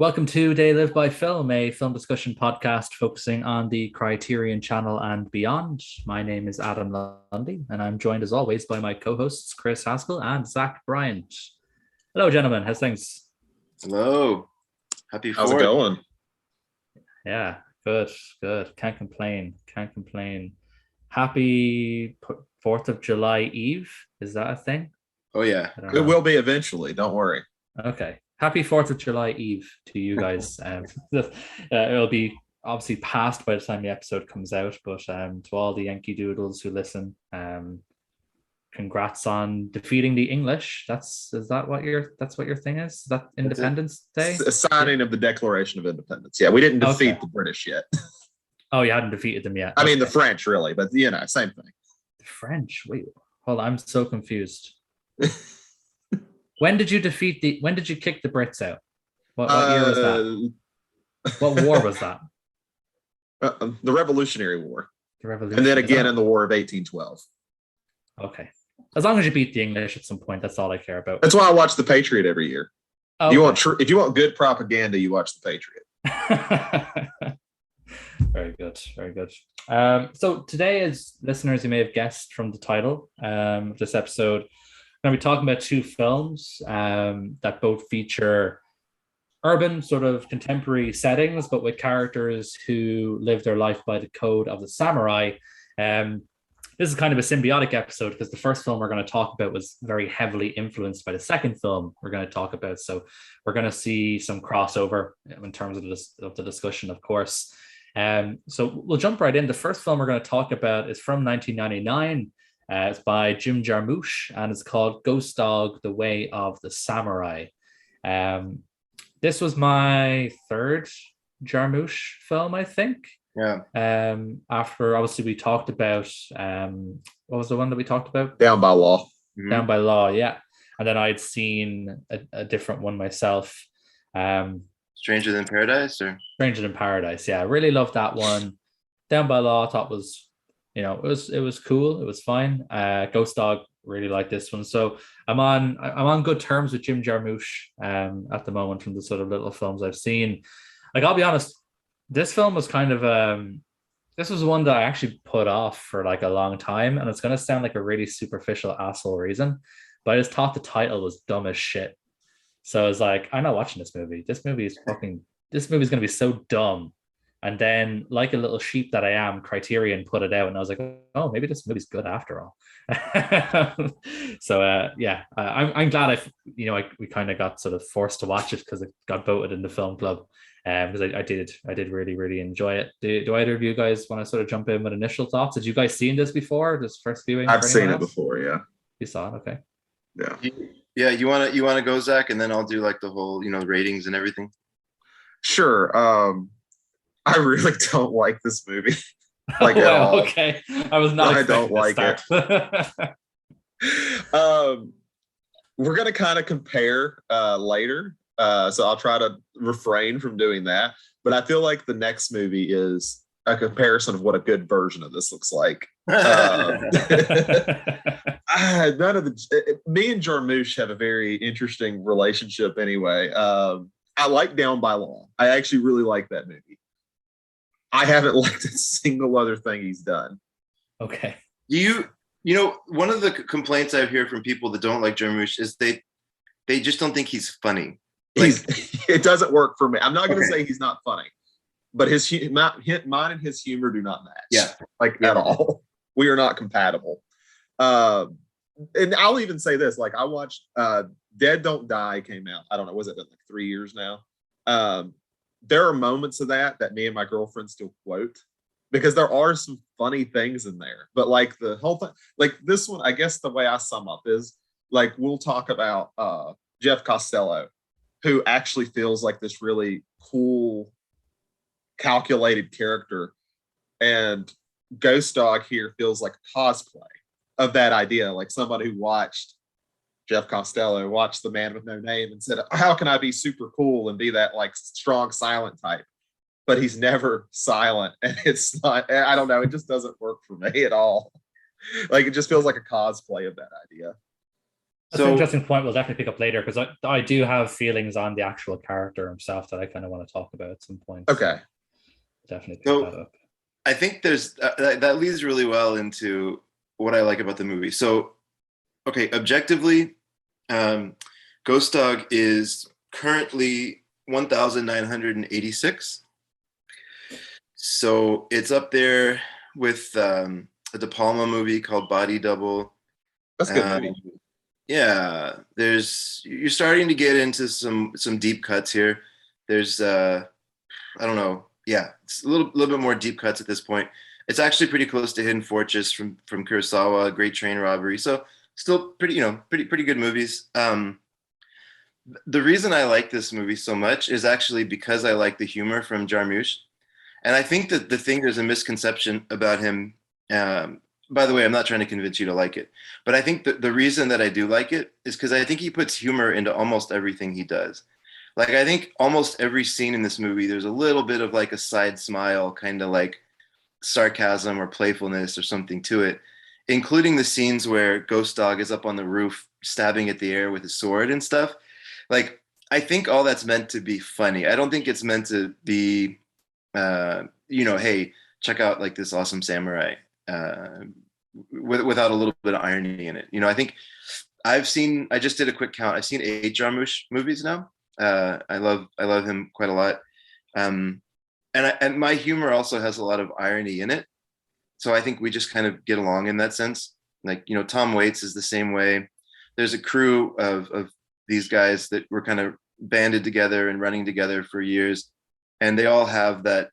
Welcome to They Live by Film, a film discussion podcast focusing on the Criterion Channel and beyond. My name is Adam Lundy, and I'm joined as always by my co-hosts Chris Haskell and Zach Bryant. Hello, gentlemen. How's things? Hello. Happy How's it 4th. going? Yeah, good, good. Can't complain. Can't complain. Happy 4th of July Eve. Is that a thing? Oh, yeah. I don't It know. will be eventually. Don't worry. Okay. Happy 4th of July Eve to you guys. It'll be obviously past by the time the episode comes out, but to all the Yankee Doodles who listen, congrats on defeating the English. That's what your thing is? Is that Independence Day? It's a signing of the Declaration of Independence. Yeah, we didn't defeat Okay. the British yet. Oh, you hadn't defeated them yet. I mean, the Okay. French, really, but same thing. The French. Wait, hold on, I'm so confused. When did you kick the Brits out? What year was that? What war was that? The Revolutionary War, The Revolution. and then Is again that- in the War of 1812. Okay. As long as you beat the English at some point, that's all I care about. That's why I watch The Patriot every year. Okay. If you want good propaganda, you watch The Patriot. Very good, very good. So today, as listeners, you may have guessed from the title of this episode, we're going to be talking about two films that both feature urban, sort of contemporary settings, but with characters who live their life by the code of the samurai. This is kind of a symbiotic episode because the first film we're going to talk about was very heavily influenced by the second film we're going to talk about. So we're going to see some crossover in terms of the discussion, of course. So we'll jump right in. The first film we're going to talk about is from 1999. It's by Jim Jarmusch, and it's called Ghost Dog: The Way of the Samurai. This was my third Jarmusch film, I think. Yeah. After obviously we talked about what was the one that we talked about? Down by Law. Mhm. Down by Law, yeah. And then I'd seen a different one myself. Stranger Than Paradise, or Stranger Than Paradise. Yeah, I really loved that one. Down by Law, I thought was, it was cool. It was fine. Ghost Dog, really like this one. So I'm on good terms with Jim Jarmusch at the moment from the sort of little films I've seen. Like, I'll be honest, this film was kind of this was one that I actually put off for like a long time, and it's gonna sound like a really superficial asshole reason, but I just thought the title was dumb as shit. So I was like, I'm not watching this movie. This movie's gonna be so dumb. And then, like a little sheep that I am, Criterion put it out, and I was like, oh, maybe this movie's good after all. So I'm glad we kind of got sort of forced to watch it because it got voted in the film club. Because I did really, really enjoy it. Do either of you guys want to sort of jump in with initial thoughts? Had you guys seen this before? This first viewing? I've for seen anyone it else? before. Yeah, You saw it, okay. yeah. yeah, you wanna go, Zach, and then I'll do like the whole ratings and everything. Sure. I really don't like this movie. Like, at Well, all. okay. I was not. I don't expecting this start. We're gonna kind of compare later, so I'll try to refrain from doing that. But I feel like the next movie is a comparison of what a good version of this looks like. Me and Jarmusch have a very interesting relationship. Anyway, I like Down by Law. I actually really like that movie. I haven't liked a single other thing he's done. Okay. One of the complaints I hear from people that don't like Jarmusch is they just don't think he's funny. It doesn't work for me. I'm not going to Okay. say he's not funny, but mine and his humor do not match. Yeah. At all. We are not compatible. And I'll even say this: like, I watched Dead Don't Die came out. I don't know, was it like 3 years now? There are moments of that me and my girlfriend still quote because there are some funny things in there. But like the whole thing, like this one, I guess the way I sum up is like we'll talk about Jeff Costello, who actually feels like this really cool, calculated character, and Ghost Dog here feels like a cosplay of that idea, like somebody who watched Jeff Costello watch The Man with No Name and said, how can I be super cool and be that like strong silent type? But he's never silent, and it's not, I don't know, it just doesn't work for me at all. Like, it just feels like a cosplay of that idea. That's an So interesting point. We'll definitely pick up later because I do have feelings on the actual character himself that I kind of want to talk about at some point. So Okay. definitely pick that so up. I think there's that leads really well into what I like about the movie. So okay, objectively, Ghost Dog is currently 1,986. So it's up there with a De Palma movie called Body Double. That's a good Um, movie. yeah, you're starting to get into some deep cuts here. There's I don't know. Yeah, it's a little bit more deep cuts at this point. It's actually pretty close to Hidden Fortress from Kurosawa, Great Train Robbery. So still pretty, pretty good movies. The reason I like this movie so much is actually because I like the humor from Jarmusch. And I think that there's a misconception about him. By the way, I'm not trying to convince you to like it, but I think that the reason that I do like it is because I think he puts humor into almost everything he does. Like I think almost every scene in this movie, there's a little bit of like a side smile, kind of like sarcasm or playfulness or something to it, including the scenes where Ghost Dog is up on the roof stabbing at the air with his sword and stuff. Like I think all that's meant to be funny. I don't think it's meant to be hey, check out like this awesome samurai without a little bit of irony in it. I think I just did a quick count. I've seen 8 Jarmusch movies now. I love him quite a lot. And my humor also has a lot of irony in it. So I think we just kind of get along in that sense. Like, Tom Waits is the same way. There's a crew of these guys that were kind of banded together and running together for years. And they all have that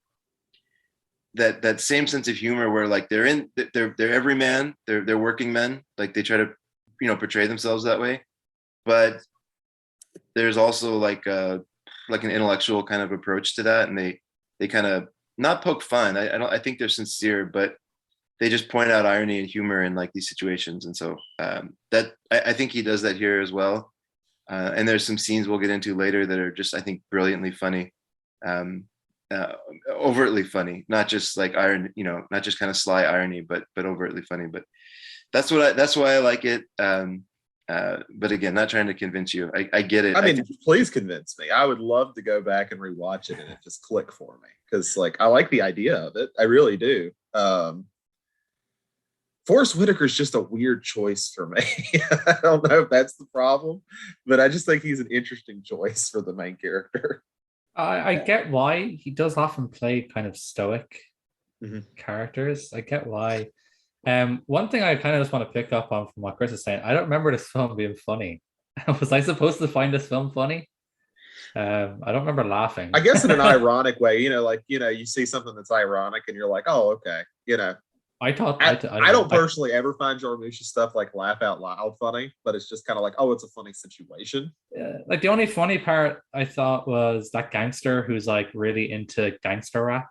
same sense of humor where like they're everyman, they're working men. Like they try to, portray themselves that way. But there's also like an intellectual kind of approach to that. And they kind of not poke fun. I think they're sincere, but they just point out irony and humor in like these situations. And so I think he does that here as well. And there's some scenes we'll get into later that are just, I think, brilliantly funny, overtly funny, not just like iron, not just kind of sly irony, but overtly funny. But that's why I like it. But again, not trying to convince you. I get it. I mean, please convince me. I would love to go back and rewatch it and it just click for me because, like, I like the idea of it. I really do. Forrest Whitaker is just a weird choice for me. I don't know if that's the problem, but I just think he's an interesting choice for the main character. I get why he does often play kind of stoic characters. I get why. One thing I kind of just want to pick up on from what Chris is saying, I don't remember this film being funny. Was I supposed to find this film funny? I don't remember laughing. I guess in an ironic way, you see something that's ironic and you're like, oh, okay. I don't personally ever find Jarmusch's stuff like laugh out loud funny, but it's just kind of like, oh, it's a funny situation. Like the only funny part I thought was that gangster who's like really into gangster rap.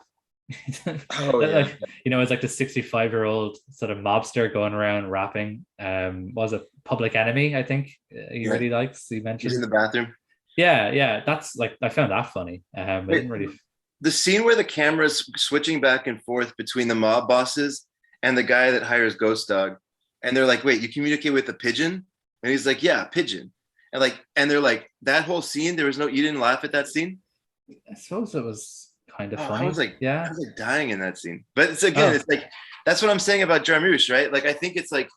Oh, yeah. Like, it's like the 65-year-old sort of mobster going around rapping. Was it Public Enemy? I think he really likes. He mentioned he's in the bathroom. Yeah. That's like I found that funny. I didn't really. The scene where the camera's switching back and forth between the mob bosses and the guy that hires Ghost Dog, and they're like, "Wait, you communicate with a pigeon?" And he's like, "Yeah, pigeon." And they're like, that whole scene. You didn't laugh at that scene. I suppose it was kind of funny. I was like dying in that scene. But it's like that's what I'm saying about Jarmusch, right? Like I think it's like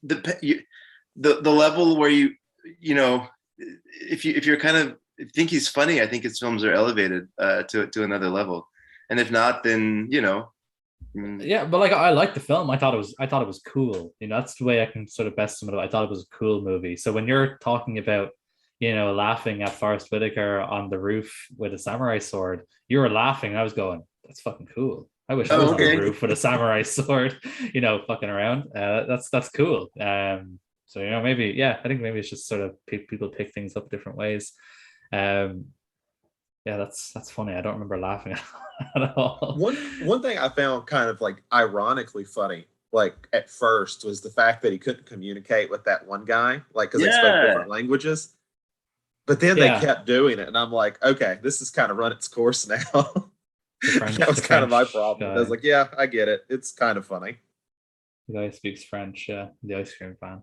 the level where if you're kind of think he's funny, I think his films are elevated to another level, and if not, then Yeah, but like I liked the film. I thought it was cool. That's the way I can sort of best sum it up. I thought it was a cool movie. So when you're talking about, laughing at Forrest Whitaker on the roof with a samurai sword, you were laughing. I was going, that's fucking cool. I wish I was on the roof with a samurai sword, fucking around. That's cool. So maybe, I think maybe it's just sort of people pick things up different ways. Yeah, that's funny. I don't remember laughing at all. One thing I found kind of like ironically funny, like at first, was the fact that he couldn't communicate with that one guy, like because they spoke different languages. But then they kept doing it, and I'm like, okay, this has kind of run its course now. That was kind of my problem. I was like, yeah, I get it. It's kind of funny. The guy speaks French, the ice cream fan.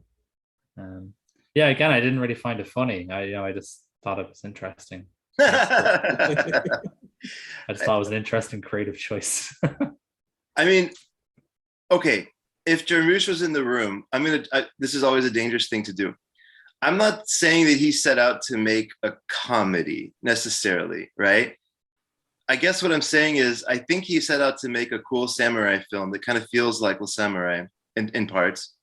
Yeah, again, I didn't really find it funny. I just thought it was interesting. I just thought it was an interesting creative choice. I mean, okay, if Jarmusch was in the room, this is always a dangerous thing to do. I'm not saying that he set out to make a comedy necessarily, right? I guess what I'm saying is I think he set out to make a cool samurai film that kind of feels like Le Samurai in parts,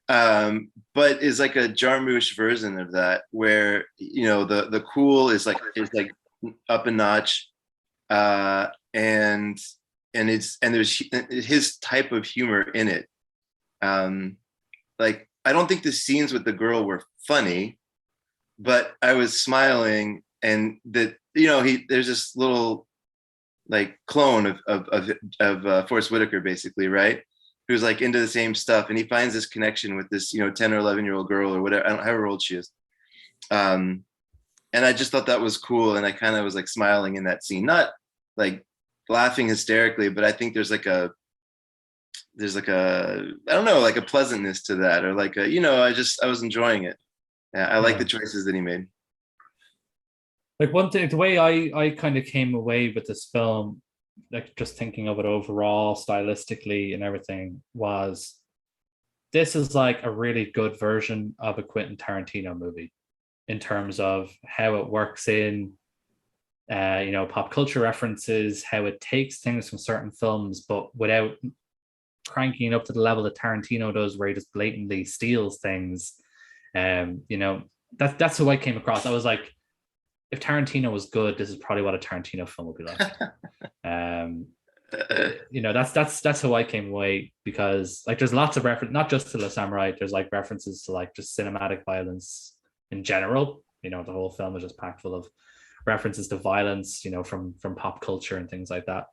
but is like a Jarmusch version of that, where the cool is like up a notch, and there's his type of humor in it. Like I don't think the scenes with the girl were funny, but I was smiling, and that there's this little like clone of Forrest Whitaker basically, right? Who's like into the same stuff, and he finds this connection with this 10 or 11-year-old girl or whatever, I don't know however old she is. And I just thought that was cool, and I kind of was like smiling in that scene, not like laughing hysterically, but I think there's like a I don't know, like a pleasantness to that, or like I was enjoying it. Yeah, I like the choices that he made. Like one thing, the way I kind of came away with this film, like just thinking of it overall, stylistically and everything, was this is like a really good version of a Quentin Tarantino movie in terms of how it works in pop culture references, how it takes things from certain films, but without cranking up to the level that Tarantino does, where he just blatantly steals things. That's how I came across. I was like, if Tarantino was good, this is probably what a Tarantino film would be like. That's how I came away, because like there's lots of reference, not just to Le Samurai, there's like references to like just cinematic violence in general. The whole film is just packed full of references to violence, from pop culture and things like that,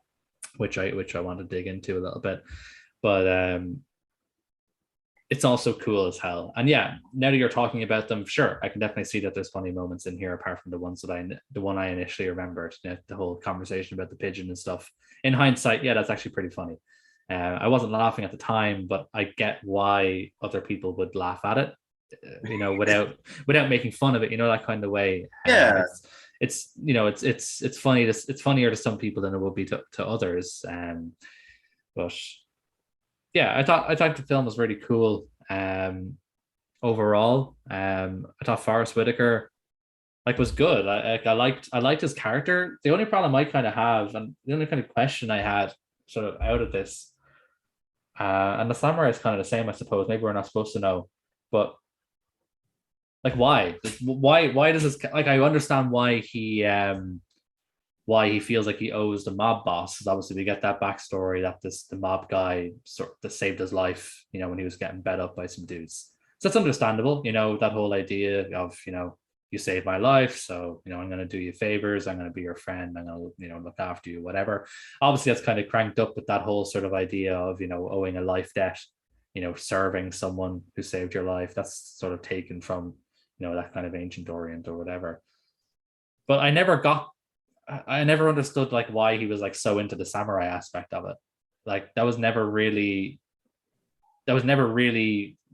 which I want to dig into a little bit. But it's also cool as hell. And yeah, now that you're talking about them, sure, I can definitely see that there's funny moments in here, apart from the one I initially remembered, the whole conversation about the pigeon and stuff. In hindsight, yeah, that's actually pretty funny. I wasn't laughing at the time, but I get why other people would laugh at it, without making fun of it, that kind of way. Yeah. It's funny. It's funnier to some people than it would be to others. But yeah, I thought the film was really cool. Overall, I thought Forrest Whitaker was good. I liked his character. The only problem I kind of have, and the only kind of question I had sort of out of this, and the samurai is kind of the same, I suppose. Maybe we're not supposed to know, but like why does this, like, I understand why he feels like he owes the mob boss, because obviously we get that backstory that the mob guy that saved his life, when he was getting bet up by some dudes. So that's understandable, that whole idea of, you saved my life, so I'm going to do you favors, I'm going to be your friend, I'm going to look after you, whatever. Obviously that's kind of cranked up with that whole sort of idea of owing a life debt, serving someone who saved your life. That's sort of taken from that kind of ancient Orient or whatever. But I never understood like why he was like so into the samurai aspect of it. Like that was never really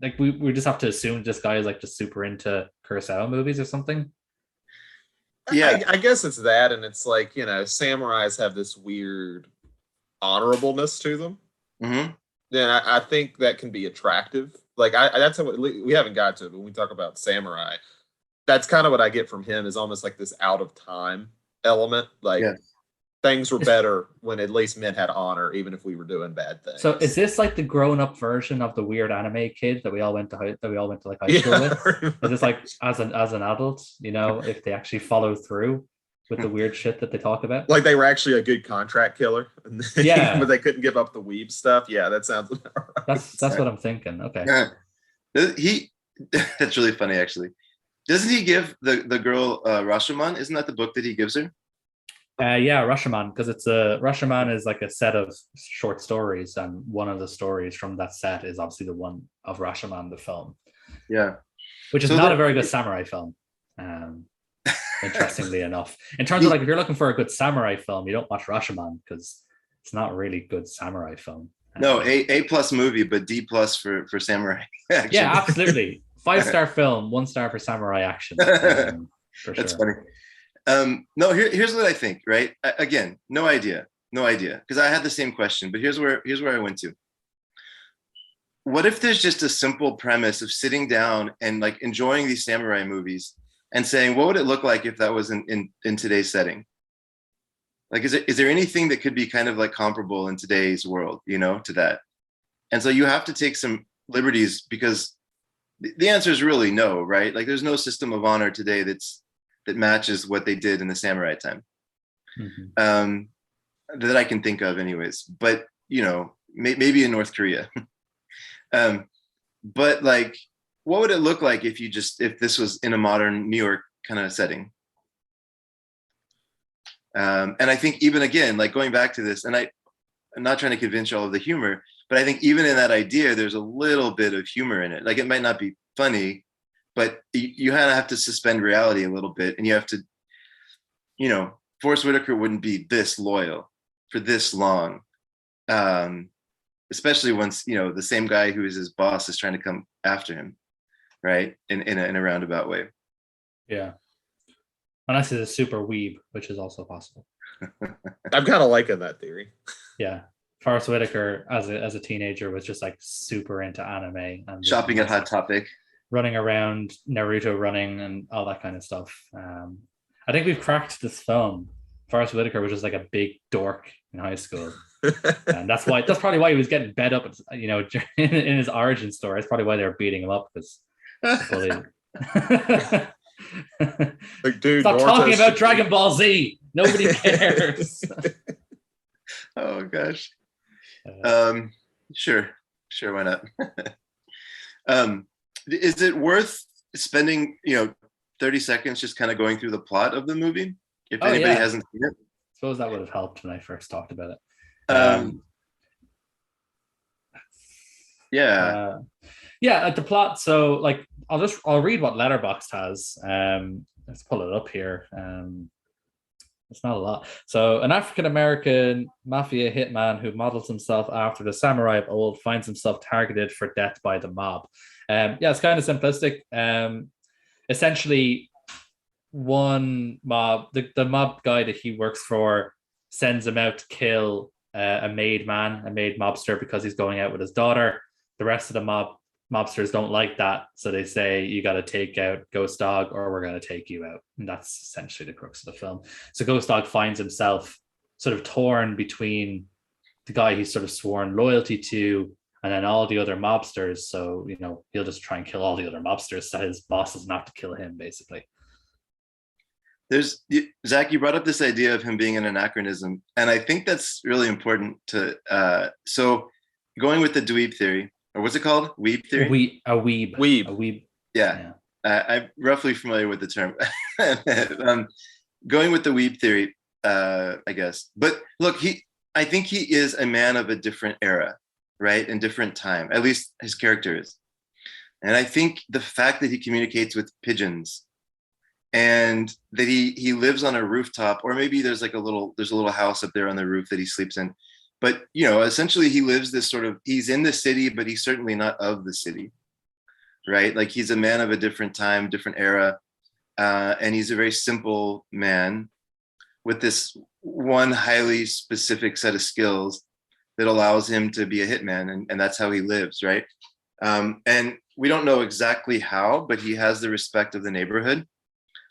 like, we just have to assume this guy is like just super into Kurosawa movies or something. Yeah, I guess it's that, and it's like, samurais have this weird honorableness to them. Mm-hmm. Then I think that can be attractive. Like that's what we haven't got to it, but when we talk about samurai, that's kind of what I get from him, is almost like this out of time element. Like things were better when at least men had honor, even if we were doing bad things. So is this like the grown-up version of the weird anime kid that we all went to like high school with? Is this like as an adult, if they actually follow through with the weird shit that they talk about? Like they were actually a good contract killer. Yeah. But they couldn't give up the weeb stuff. Yeah, that sounds right. That's what I'm thinking. Okay. Yeah. That's really funny, actually. Doesn't he give the girl Rashomon? Isn't that the book that he gives her? Yeah, Rashomon, because Rashomon is like a set of short stories, and one of the stories from that set is obviously the one of Rashomon, the film. Yeah. Which is not a very good samurai film. Interestingly enough. In terms of like, if you're looking for a good samurai film, you don't watch Rashomon, because it's not a really good samurai film. No, A+ movie, but D+ for samurai. Yeah, absolutely. 5-star film, 1 star for samurai action. For That's sure. funny. No, here's what I think. Right, again, no idea, because I had the same question. But here's where I went to. What if there's just a simple premise of sitting down and like enjoying these samurai movies and saying, what would it look like if that was in today's setting? Like, is there anything that could be kind of like comparable in today's world, to that? And so you have to take some liberties, because the answer is really no, right? Like, there's no system of honor today that matches what they did in the samurai time, that I can think of, anyways. But maybe in North Korea. But like, what would it look like if this was in a modern New York kind of setting? And I think, even again, like going back to this, and I'm not trying to convince you all of the humor, but I think even in that idea, there's a little bit of humor in it. Like, it might not be funny, but you kind of have to suspend reality a little bit, and you have to, Forrest Whitaker wouldn't be this loyal for this long. Especially once, the same guy who is his boss is trying to come after him, right? In a roundabout way. Yeah. Unless he's a super weeb, which is also possible. I'm kind of liking that theory. Yeah. Forrest Whitaker as a teenager was just like super into anime and shopping at Hot Topic, running around, Naruto running, and all that kind of stuff. I think we've cracked this film. Forrest Whitaker was just like a big dork in high school. And that's probably why he was getting bed up, in his origin story. It's probably why they were beating him up, because like, dude, stop talking about Dragon Ball Z. Nobody cares. Oh gosh. Sure, why not? Is it worth spending 30 seconds just kind of going through the plot of the movie if anybody hasn't seen it? I suppose that would have helped when I first talked about it. The plot. So like, I'll read what Letterboxd has. Let's pull it up here. It's not a lot. So, an African-American mafia hitman who models himself after the samurai of old finds himself targeted for death by the mob. It's kind of simplistic. Essentially, one mob, the mob guy that he works for, sends him out to kill a made mobster, because he's going out with his daughter. The rest of the mobsters don't like that, so they say, you got to take out Ghost Dog or we're going to take you out. And that's essentially the crux of the film. So Ghost Dog finds himself sort of torn between the guy he's sort of sworn loyalty to and then all the other mobsters. So he'll just try and kill all the other mobsters so his boss is not to kill him, basically. Zach, you brought up this idea of him being an anachronism, and I think that's really important to so going with the dweeb theory, or what's it called? Weeb theory? A weeb. Yeah. I'm roughly familiar with the term. Going with the weeb theory, I guess. But look, I think he is a man of a different era, right? And different time. At least his character is. And I think the fact that he communicates with pigeons, and that he lives on a rooftop, or maybe there's a little house up there on the roof that he sleeps in. But, essentially he lives this he's in the city, but he's certainly not of the city, right? Like, he's a man of a different time, different era. And he's a very simple man with this one highly specific set of skills that allows him to be a hitman. And that's how he lives, right? And we don't know exactly how, but he has the respect of the neighborhood.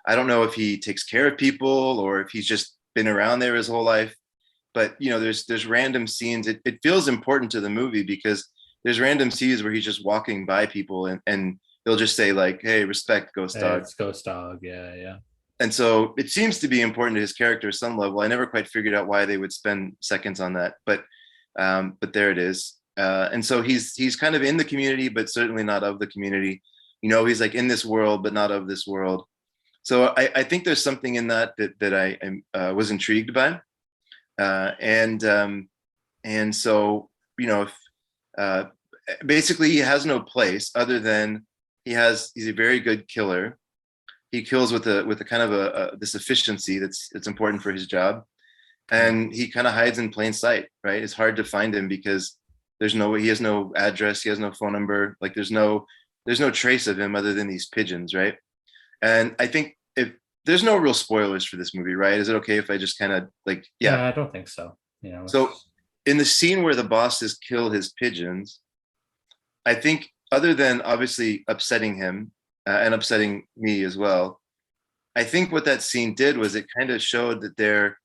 I don't know if he takes care of people or if he's just been around there his whole life. But, there's random scenes. It feels important to the movie because there's random scenes where he's just walking by people and they'll just say like, hey, respect Ghost Dog. It's Ghost Dog. Yeah. And so it seems to be important to his character at some level. I never quite figured out why they would spend seconds on that. But there it is. And so he's kind of in the community, but certainly not of the community. He's like in this world, but not of this world. So I think there's something in that I was intrigued by. And so, basically he has no place other than he's a very good killer. He kills with a kind of this efficiency that's important for his job. And he kind of hides in plain sight, right? It's hard to find him because he has no address. He has no phone number. Like, there's no there's no trace of him other than these pigeons, right? And I think if there's no real spoilers for this movie, right? Is it okay if I just kind of like, yeah. Yeah, I don't think so. You know, So in the scene where the bosses kill his pigeons, I think other than obviously upsetting him and upsetting me as well, I think what that scene did was it kind of showed that they're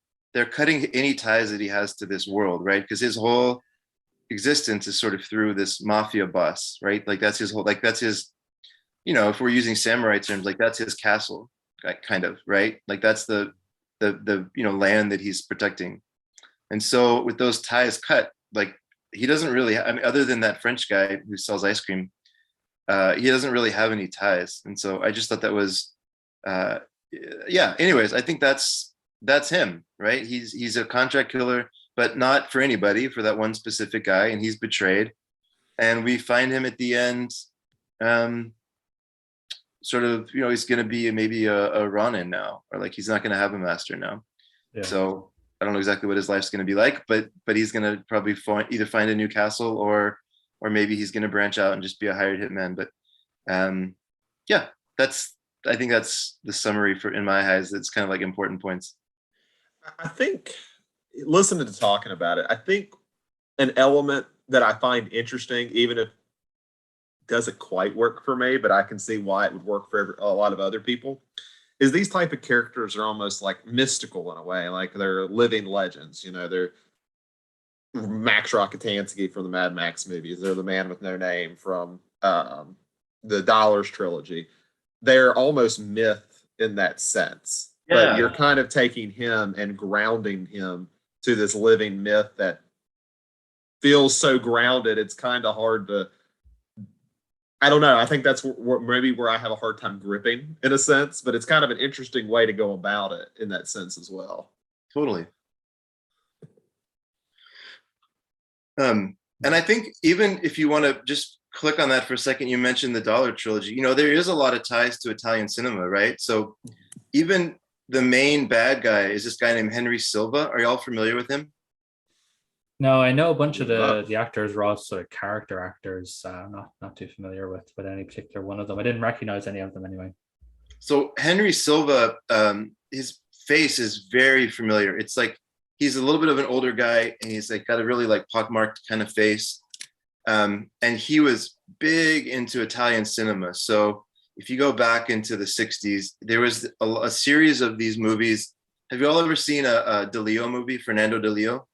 cutting any ties that he has to this world, right? Because his whole existence is sort of through this mafia boss, right? Like that's his whole, like that's his, you know, if we're using samurai terms, like that's his castle, kind of, right? Like that's the you know land that he's protecting. And so with those ties cut, like he doesn't really, I mean, other than that French guy who sells ice cream, he doesn't really have any ties. And so I just thought that was, uh, yeah. Anyways, I think that's him, right? He's a contract killer, but not for anybody, for that one specific guy, and he's betrayed. And we find him at the end, um, sort of, you know, he's going to be maybe a Ronin now, or like he's not going to have a master now. yeah. So I don't know exactly what his life's going to be like, but he's going to probably either find a new castle or maybe he's going to branch out and just be a hired hitman. But yeah, I think that's the summary for in my eyes. It's kind of like important points. I think listening to talking about it, I think an element that I find interesting, even if it doesn't quite work for me, but I can see why it would work for a lot of other people, is these type of characters are almost like mystical in a way, like they're living legends. You know, they're Max Rockatansky from the Mad Max movies. They're the Man with No Name from the Dollars trilogy. They're almost myth in that sense. But you're kind of taking him and grounding him to this living myth that feels so grounded. It's kind of hard to, I don't know. I think that's maybe where I have a hard time gripping in a sense, but it's kind of an interesting way to go about it in that sense as well. Totally. And I think even if you want to just click on that for a second, you mentioned the Dollar trilogy. You know, there is a lot of ties to Italian cinema, right? So even the main bad guy is this guy named Henry Silva. Are y'all familiar with him? No, I know a bunch of the actors were also character actors. Not too familiar with any particular one of them. I didn't recognize any of them anyway. So Henry Silva, his face is very familiar. It's like he's a little bit of an older guy, and he's like got a really like pockmarked kind of face. And he was big into Italian cinema. So if you go back into the 60s, there was a series of these movies. Have you all ever seen a De Leo movie, Fernando De Leo?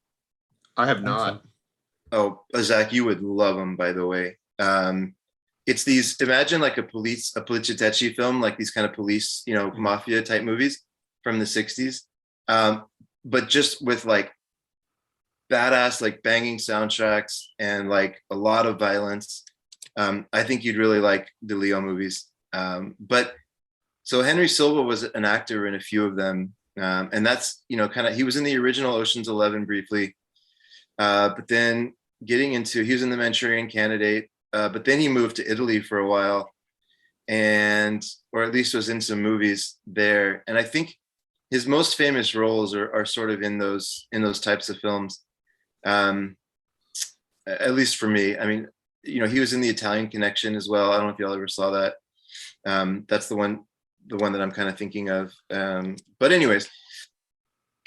I have not. Oh, Zach, you would love them, by the way. It's these, imagine like a Poliziotteschi film, like these kind of police, you know, mafia type movies from the 60s. But just with like badass, like banging soundtracks and like a lot of violence. I think you'd really like De Leo movies. But so Henry Silva was an actor in a few of them. And that's, you know, kind of, he was in the original Ocean's 11 briefly. But then he was in the Manchurian Candidate, but then he moved to Italy for a while, or at least was in some movies there. And I think his most famous roles are sort of in those types of films. At least for me. I mean, you know, he was in The Italian Connection as well. I don't know if y'all ever saw that. That's the one that I'm kind of thinking of. But anyways,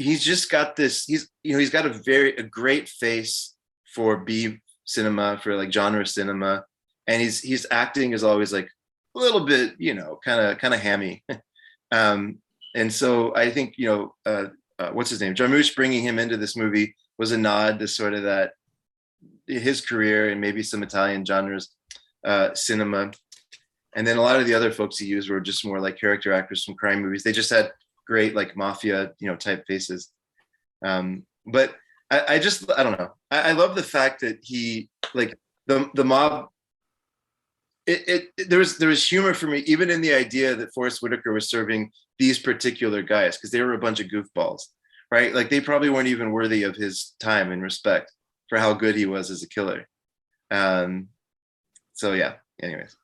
he's just got this, he's got a great face for B cinema, for like genre cinema. And his acting is always like a little bit, you know, kind of hammy. And so I think, you know, what's his name? Jarmusch bringing him into this movie was a nod to sort of that, his career and maybe some Italian genres, cinema. And then a lot of the other folks he used were just more like character actors from crime movies. They just had great like mafia, you know, type faces. But I don't know. I love the fact that he, like the mob, there was humor for me, even in the idea that Forrest Whitaker was serving these particular guys, because they were a bunch of goofballs, right? Like they probably weren't even worthy of his time and respect for how good he was as a killer. So yeah, anyways.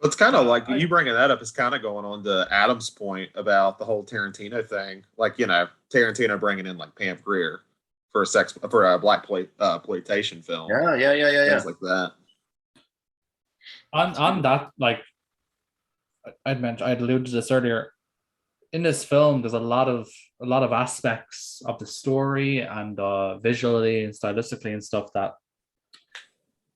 It's kind of like you bringing that up is kind of going on to Adam's point about the whole Tarantino thing. Like, you know, Tarantino bringing in like Pam Grier for a black exploitation film. Yeah. Things like that. On that, like I'd alluded to this earlier. In this film, there's a lot of aspects of the story and visually and stylistically and stuff that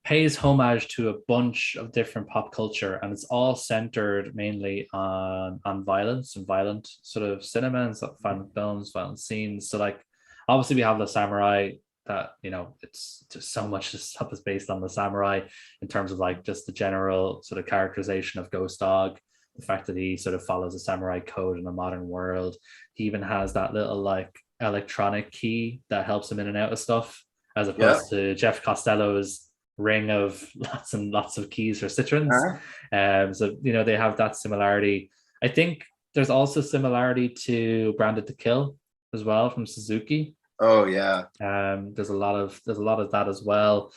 pays homage to a bunch of different pop culture, and it's all centered mainly on violence and violent sort of cinema and stuff, violent films, violent scenes. So like obviously we have the samurai that it's just so much stuff is based on the samurai in terms of like just the general sort of characterization of Ghost Dog, the fact that he sort of follows a samurai code in a modern world. He even has that little like electronic key that helps him in and out of stuff, as Yeah. opposed to Jeff Costello's ring of lots and lots of keys for citrons. Uh-huh. So they have that similarity. I think there's also similarity to Branded to Kill as well from Suzuki. Oh yeah. There's a lot of that as well.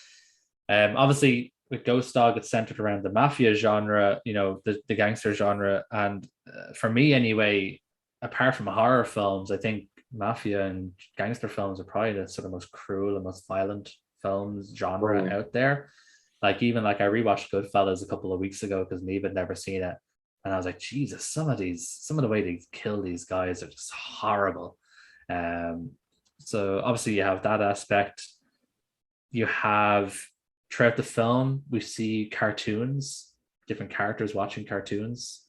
Obviously, with Ghost Dog, it's centered around the mafia genre, the gangster genre, and for me anyway, apart from horror films, I think mafia and gangster films are probably the sort of most cruel and most violent films genre Oh, out there. Like even like I rewatched Goodfellas a couple of weeks ago because Neve had never seen it, and I was like, Jesus, some of the way they kill these guys are just horrible. Um, so obviously you have that aspect. You have throughout the film we see cartoons, different characters watching cartoons,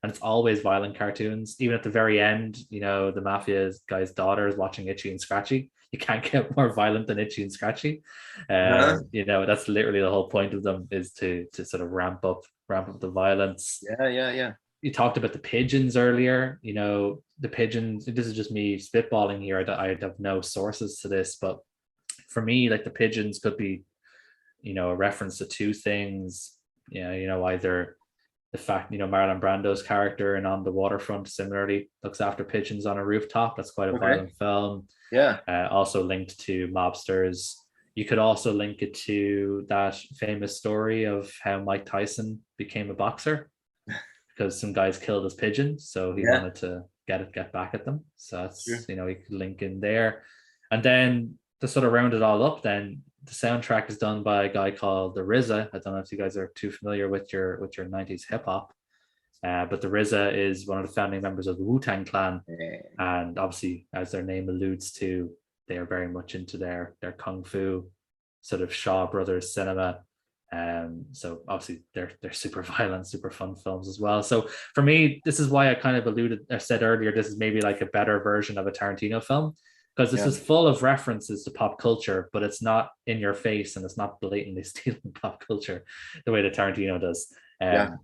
and it's always violent cartoons. Even at the very end, the mafia guy's daughter is watching Itchy and Scratchy. You can't get more violent than Itchy and Scratchy. uh-huh. That's literally the whole point of them, is to sort of ramp up the violence. Yeah, yeah, yeah. You talked about the pigeons earlier. The pigeons. This is just me spitballing here. I have no sources to this, but for me, like the pigeons could be, a reference to two things. Either the fact, Marlon Brando's character in On the Waterfront similarly looks after pigeons on a rooftop. That's quite a Okay. violent film. Yeah. Also linked to mobsters. You could also link it to that famous story of how Mike Tyson became a boxer because some guys killed his pigeon, so he Yeah. wanted to get back at them. So True. that's we could link in there, and then to sort of round it all up, then the soundtrack is done by a guy called the RZA. I don't know if you guys are too familiar with your '90s hip hop, but the RZA is one of the founding members of the Wu-Tang Clan, Yeah. and obviously, as their name alludes to, they are very much into their kung fu, sort of Shaw Brothers cinema. So obviously they're super violent, super fun films as well. So for me, this is why I kind of said earlier, this is maybe like a better version of a Tarantino film, because this Yeah. is full of references to pop culture, but it's not in your face and it's not blatantly stealing pop culture the way that Tarantino does. Yeah.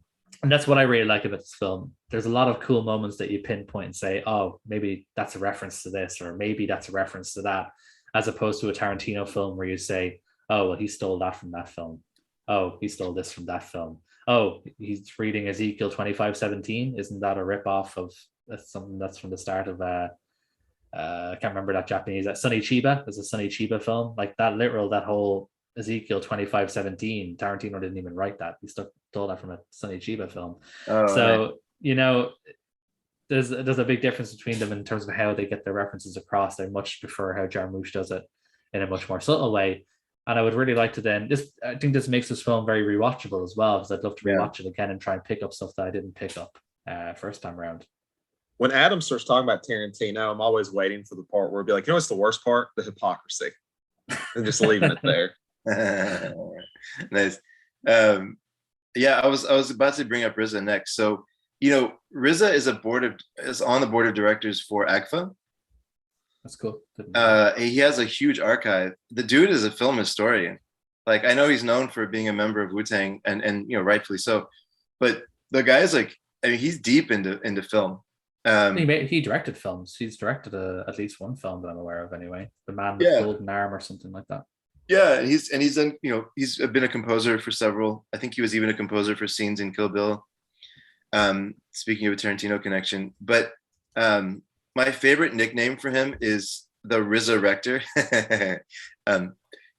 And that's what I really like about this film. There's a lot of cool moments that you pinpoint and say, oh, maybe that's a reference to this, or maybe that's a reference to that, as opposed to a Tarantino film where you say, oh, well, he stole that from that film. Oh, he stole this from that film. Oh, he's reading Ezekiel 25:17. Isn't that a ripoff of something that's from the start of I can't remember that Japanese, that Sonny Chiba. There's a Sonny Chiba film. Like that whole Ezekiel 25:17, Tarantino didn't even write that. He stole that from a Sonny Chiba film. Oh, nice. So, there's a big difference between them in terms of how they get their references across. I much prefer how Jarmusch does it in a much more subtle way. And I would really like to I think this makes this film very rewatchable as well, because I'd love to Yeah. rewatch it again and try and pick up stuff that I didn't pick up first time around. When Adam starts talking about Tarantino, I'm always waiting for the part where it'd be like, what's the worst part? The hypocrisy. And just leaving it there. Nice. Yeah, I was about to bring up RZA next. So, RZA is on the board of directors for AGFA. That's cool. He has a huge archive. The dude is a film historian. Like, I know he's known for being a member of Wu-Tang, and rightfully so. But the guy's like, I mean, he's deep into film. He directed films. He's directed at least one film that I'm aware of, anyway. The Man with Yeah. Golden Arm or something like that. Yeah, and he's done, he's been a composer for several. I think he was even a composer for scenes in Kill Bill. Speaking of a Tarantino connection, but my favorite nickname for him is the RZA Rector.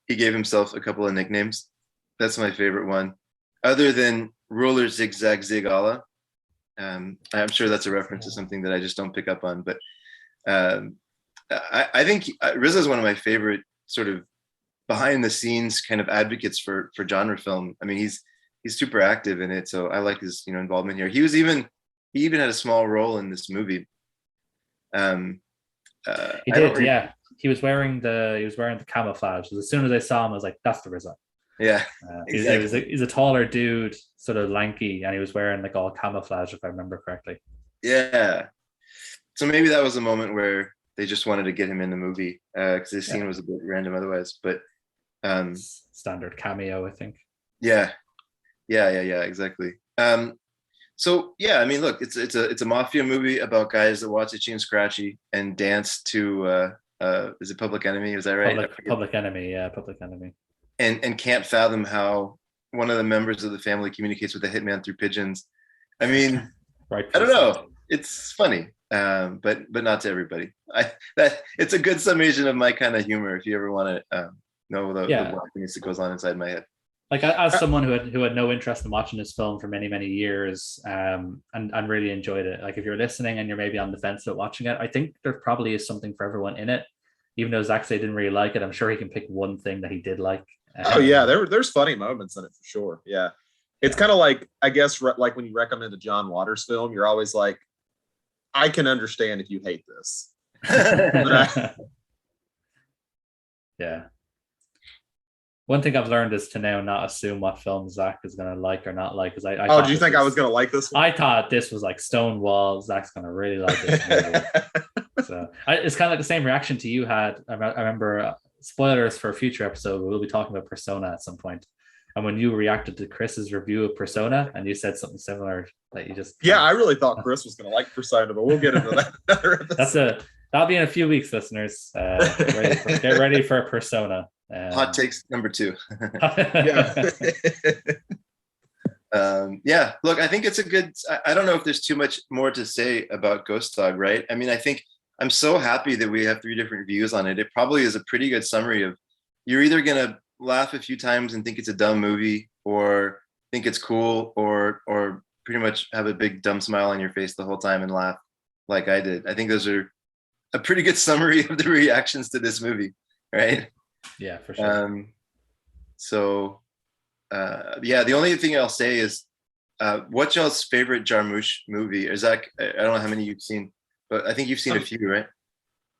He gave himself a couple of nicknames. That's my favorite one, other than Ruler Zigzag Zig Allah. I'm sure that's a reference to something that I just don't pick up on, but I think RZA is one of my favorite sort of behind the scenes kind of advocates for genre film. I mean, he's super active in it. So I like his involvement here. He even had a small role in this movie. He I don't did, yeah. He was wearing the camouflage. As soon as I saw him, I was like, "That's the result." Yeah, exactly. He's a taller dude, sort of lanky, and he was wearing like all camouflage, if I remember correctly. Yeah. So maybe that was a moment where they just wanted to get him in the movie because this scene was a bit random otherwise. But standard cameo, I think. Yeah, exactly. So yeah, I mean, look, it's a mafia movie about guys that watch Itchy and Scratchy and dance to is it Public Enemy? Is that right? Public Enemy, yeah, Public Enemy. And can't fathom how one of the members of the family communicates with the hitman through pigeons. I mean, right. I don't know. It's funny, but not to everybody. It's a good summation of my kind of humor. If you ever want to know the things that goes on inside my head. Like as someone who had no interest in watching this film for many years, and really enjoyed it. Like if you're listening and you're maybe on the fence about watching it, I think there probably is something for everyone in it. Even though Zach say didn't really like it, I'm sure he can pick one thing that he did like. Oh yeah, there's funny moments in it for sure. Yeah, it's kind of like, I guess, like when you recommend a John Waters film, you're always like, I can understand if you hate this. Yeah. One thing I've learned is to now not assume what film Zach is going to like or not like. Because I do you think I was going to like this one? I thought this was like Stonewall. Zach's going to really like this movie. So it's kind of like the same reaction to you had. I remember spoilers for a future episode. We'll be talking about Persona at some point. And when you reacted to Chris's review of Persona and you said something similar, that you just I really thought Chris was going to like Persona, but we'll get into that another episode. That'll be in a few weeks, listeners. Get ready for Persona. Hot takes number 2. Yeah. Look, I think it's a good. I don't know if there's too much more to say about Ghost Dog, right? I mean, I think I'm so happy that we have 3 different views on it. It probably is a pretty good summary of, you're either gonna laugh a few times and think it's a dumb movie, or think it's cool, or pretty much have a big dumb smile on your face the whole time and laugh like I did. I think those are a pretty good summary of the reactions to this movie, right? Yeah, for sure. The only thing I'll say is, what's y'all's favorite Jarmusch movie? Or Zach, I don't know how many you've seen, but I think you've seen a few, right?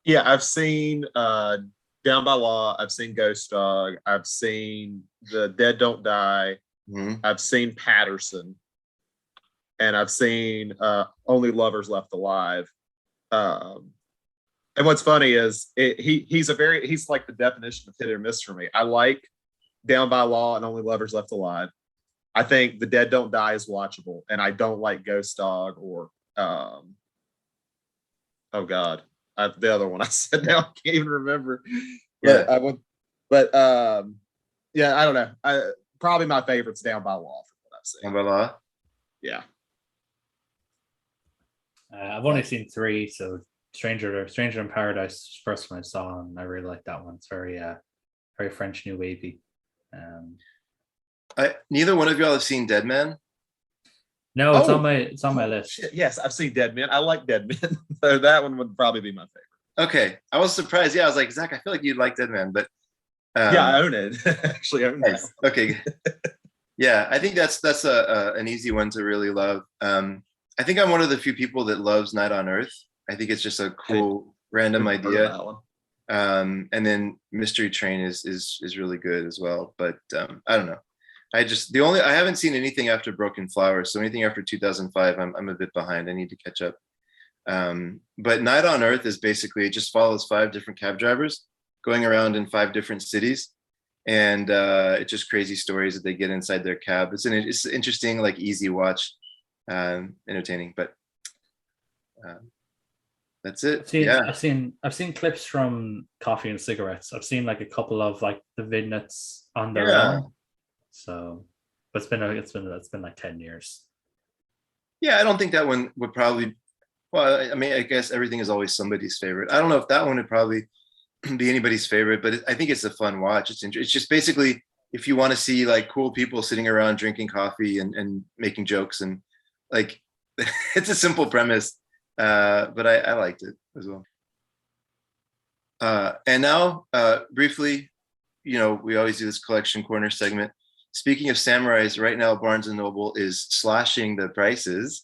Yeah, I've seen Down by Law. I've seen Ghost Dog. I've seen The Dead Don't Die. Mm-hmm. I've seen Patterson, and I've seen Only Lovers Left Alive. And what's funny is he's like the definition of hit or miss for me. I like Down by Law and Only Lovers Left Alive. I think The Dead Don't Die is watchable, and I don't like Ghost Dog or the other one I said now I can't even remember. But I don't know. Probably my favorite's Down by Law from what I've seen. Down by Law. Yeah. I've only seen 3, so Stranger in Paradise, first one I saw, and I really like that one. It's very French New Wavy. Neither one of y'all have seen Dead Man? No, it's on my list. Shit, yes, I've seen Dead Men. I like Dead Men. So that one would probably be my favorite. Okay, I was surprised. Yeah, I was like, Zach, I feel like you'd like Dead Man, but I own it. Actually, own it. Okay. Yeah, I think that's an easy one to really love. I think I'm one of the few people that loves Night on Earth. I think it's just a cool random idea. And then Mystery Train is really good as well. But I don't know. I haven't seen anything after Broken Flowers, so anything after 2005, I'm a bit behind. I need to catch up. But Night on Earth is basically, it just follows 5 different cab drivers going around in 5 different cities, and it's just crazy stories that they get inside their cab. It's interesting, like easy watch, entertaining. But that's it. I've seen clips from Coffee and Cigarettes. I've seen like a couple of like the vignettes on their own. So, but it's been like 10 years. Yeah, I don't think that one would probably. Well, I mean, I guess everything is always somebody's favorite. I don't know if that one would probably be anybody's favorite, but I think it's a fun watch. It's just basically, if you want to see like cool people sitting around drinking coffee and making jokes, and like it's a simple premise, but I liked it as well. And now, briefly, we always do this collection corner segment. speaking of samurais, right now Barnes and Noble is slashing the prices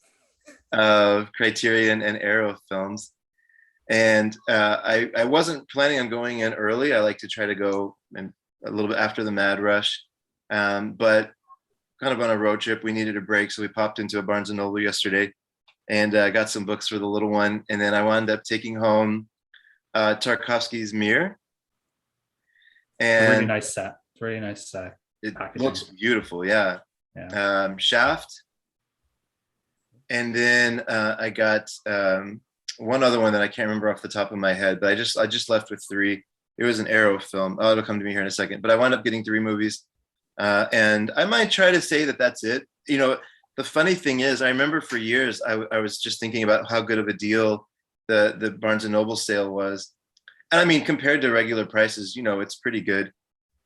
of Criterion and Arrow films. And I wasn't planning on going in early. I like to try to go in a little bit after the Mad Rush. But kind of on a road trip, we needed a break. So we popped into a Barnes and Noble yesterday and got some books for the little one. And then I wound up taking home Tarkovsky's Mir. It's a really And nice set. It's really nice it packaging. looks beautiful. Yeah. Yeah. Shaft. And then I got one other one that I can't remember off the top of my head, but I just left with three. It was an Arrow film. Oh, it'll come to me here in a second. But I wound up getting three movies, and I might try to say that that's it. You know, the funny thing is, I remember for years I was just thinking about how good of a deal the Barnes and Noble sale was, and I mean compared to regular prices, you know, it's pretty good.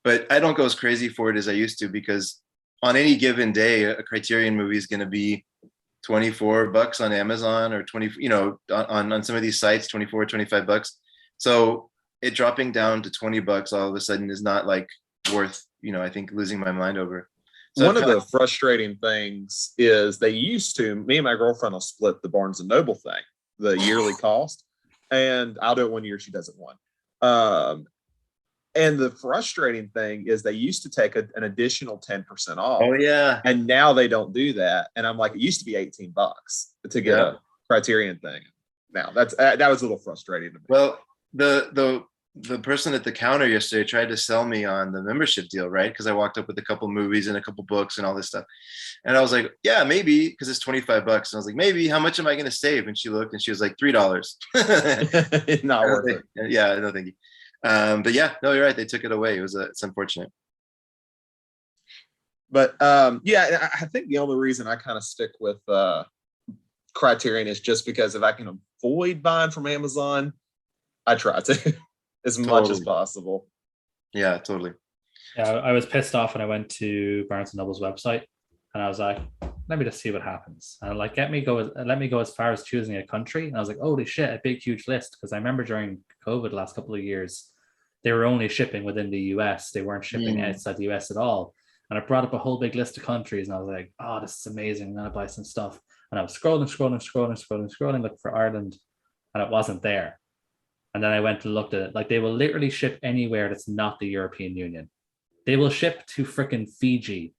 But I don't go as crazy for it as I used to because on any given day, a Criterion movie is going to be $24 on Amazon or 20, you know, on some of these sites, 24, $25. So it dropping down to $20 all of a sudden is not like worth, you know, I think losing my mind over. So one of the frustrating things is me and my girlfriend will split the Barnes and Noble thing, the yearly cost, and I'll do it one year, she does it one. And the frustrating thing is they used to take an additional 10% off. Oh yeah. And now they don't do that. And I'm like, it used to be $18 to get a Criterion thing. Now that was a little frustrating to me. Well, the person at the counter yesterday tried to sell me on the membership deal, right? Because I walked up with a couple movies and a couple books and all this stuff. And I was like, yeah, maybe, because it's $25. And I was like, maybe, how much am I going to save? And she looked and she was like, $3. Not worth it. Yeah, no, thank you. But yeah, no, you're right. They took it away. It's unfortunate. But yeah, I think the only reason I kind of stick with Criterion is just because if I can avoid buying from Amazon, I try to as much as possible. Yeah, totally. Yeah, I was pissed off when I went to Barnes and Noble's website and I was like, let me just see what happens. And like, let me go as far as choosing a country. And I was like, holy shit, a big, huge list. Because I remember during COVID the last couple of years, they were only shipping within the US. They weren't shipping outside the US at all. And I brought up a whole big list of countries and I was like, oh, this is amazing. I'm going to buy some stuff. And I was scrolling, looking for Ireland and it wasn't there. And then I went and looked at it. Like they will literally ship anywhere that's not the European Union. They will ship to freaking Fiji,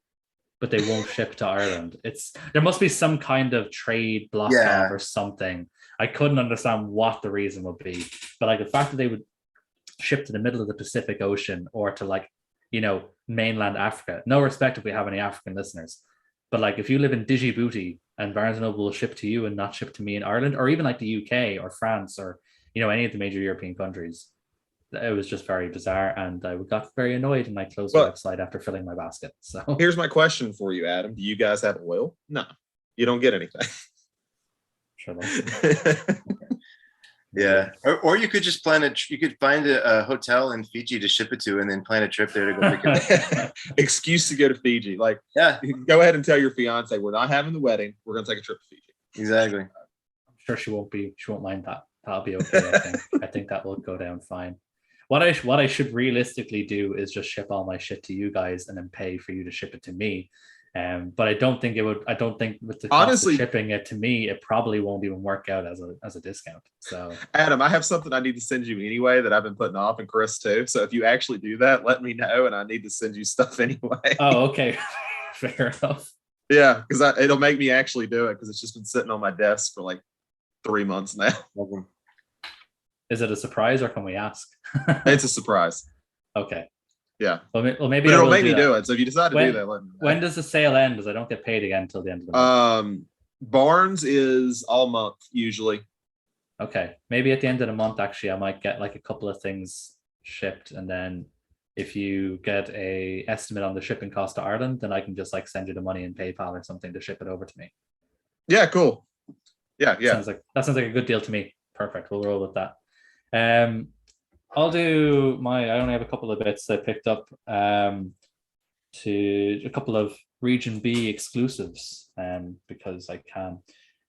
but they won't ship to Ireland. There must be some kind of trade block off or something. I couldn't understand what the reason would be. But like the fact that they would ship to the middle of the Pacific Ocean or to like, you know, mainland Africa. No respect if we have any African listeners. But like if you live in Djibouti and Barnes & Noble will ship to you and not ship to me in Ireland, or even like the UK or France or, you know, any of the major European countries, it was just very bizarre. And I got very annoyed and I closed the website after filling my basket. So here's my question for you, Adam. Do you guys have oil? No, you don't get anything. Sure. Yeah, or you could just you could find a hotel in Fiji to ship it to, and then plan a trip there to go pick it up. Excuse to go to Fiji. Like, yeah, go ahead and tell your fiance we're not having the wedding. We're going to take a trip to Fiji. Exactly. I'm sure she won't mind that. That'll be okay. I think that will go down fine. What I should realistically do is just ship all my shit to you guys and then pay for you to ship it to me. But I don't think with the cost of shipping it to me, it probably won't even work out as a discount. So Adam, I have something I need to send you anyway that I've been putting off, and Chris too. So if you actually do that, let me know, and I need to send you stuff anyway. Oh, okay. Fair enough. Yeah, because it'll make me actually do it because it's just been sitting on my desk for like 3 months now. Is it a surprise or can we ask? It's a surprise. Okay. Yeah. Well, maybe but it'll make me do it. So if you decide to do that, let me know. When does the sale end? Because I don't get paid again until the end of the month. Barnes is all month usually. Okay. Maybe at the end of the month, actually, I might get like a couple of things shipped. And then if you get a estimate on the shipping cost to Ireland, then I can just like send you the money in PayPal or something to ship it over to me. Yeah, cool. Yeah. That sounds like a good deal to me. Perfect. We'll roll with that. I'll do I only have a couple of bits I picked up to a couple of Region B exclusives because I can.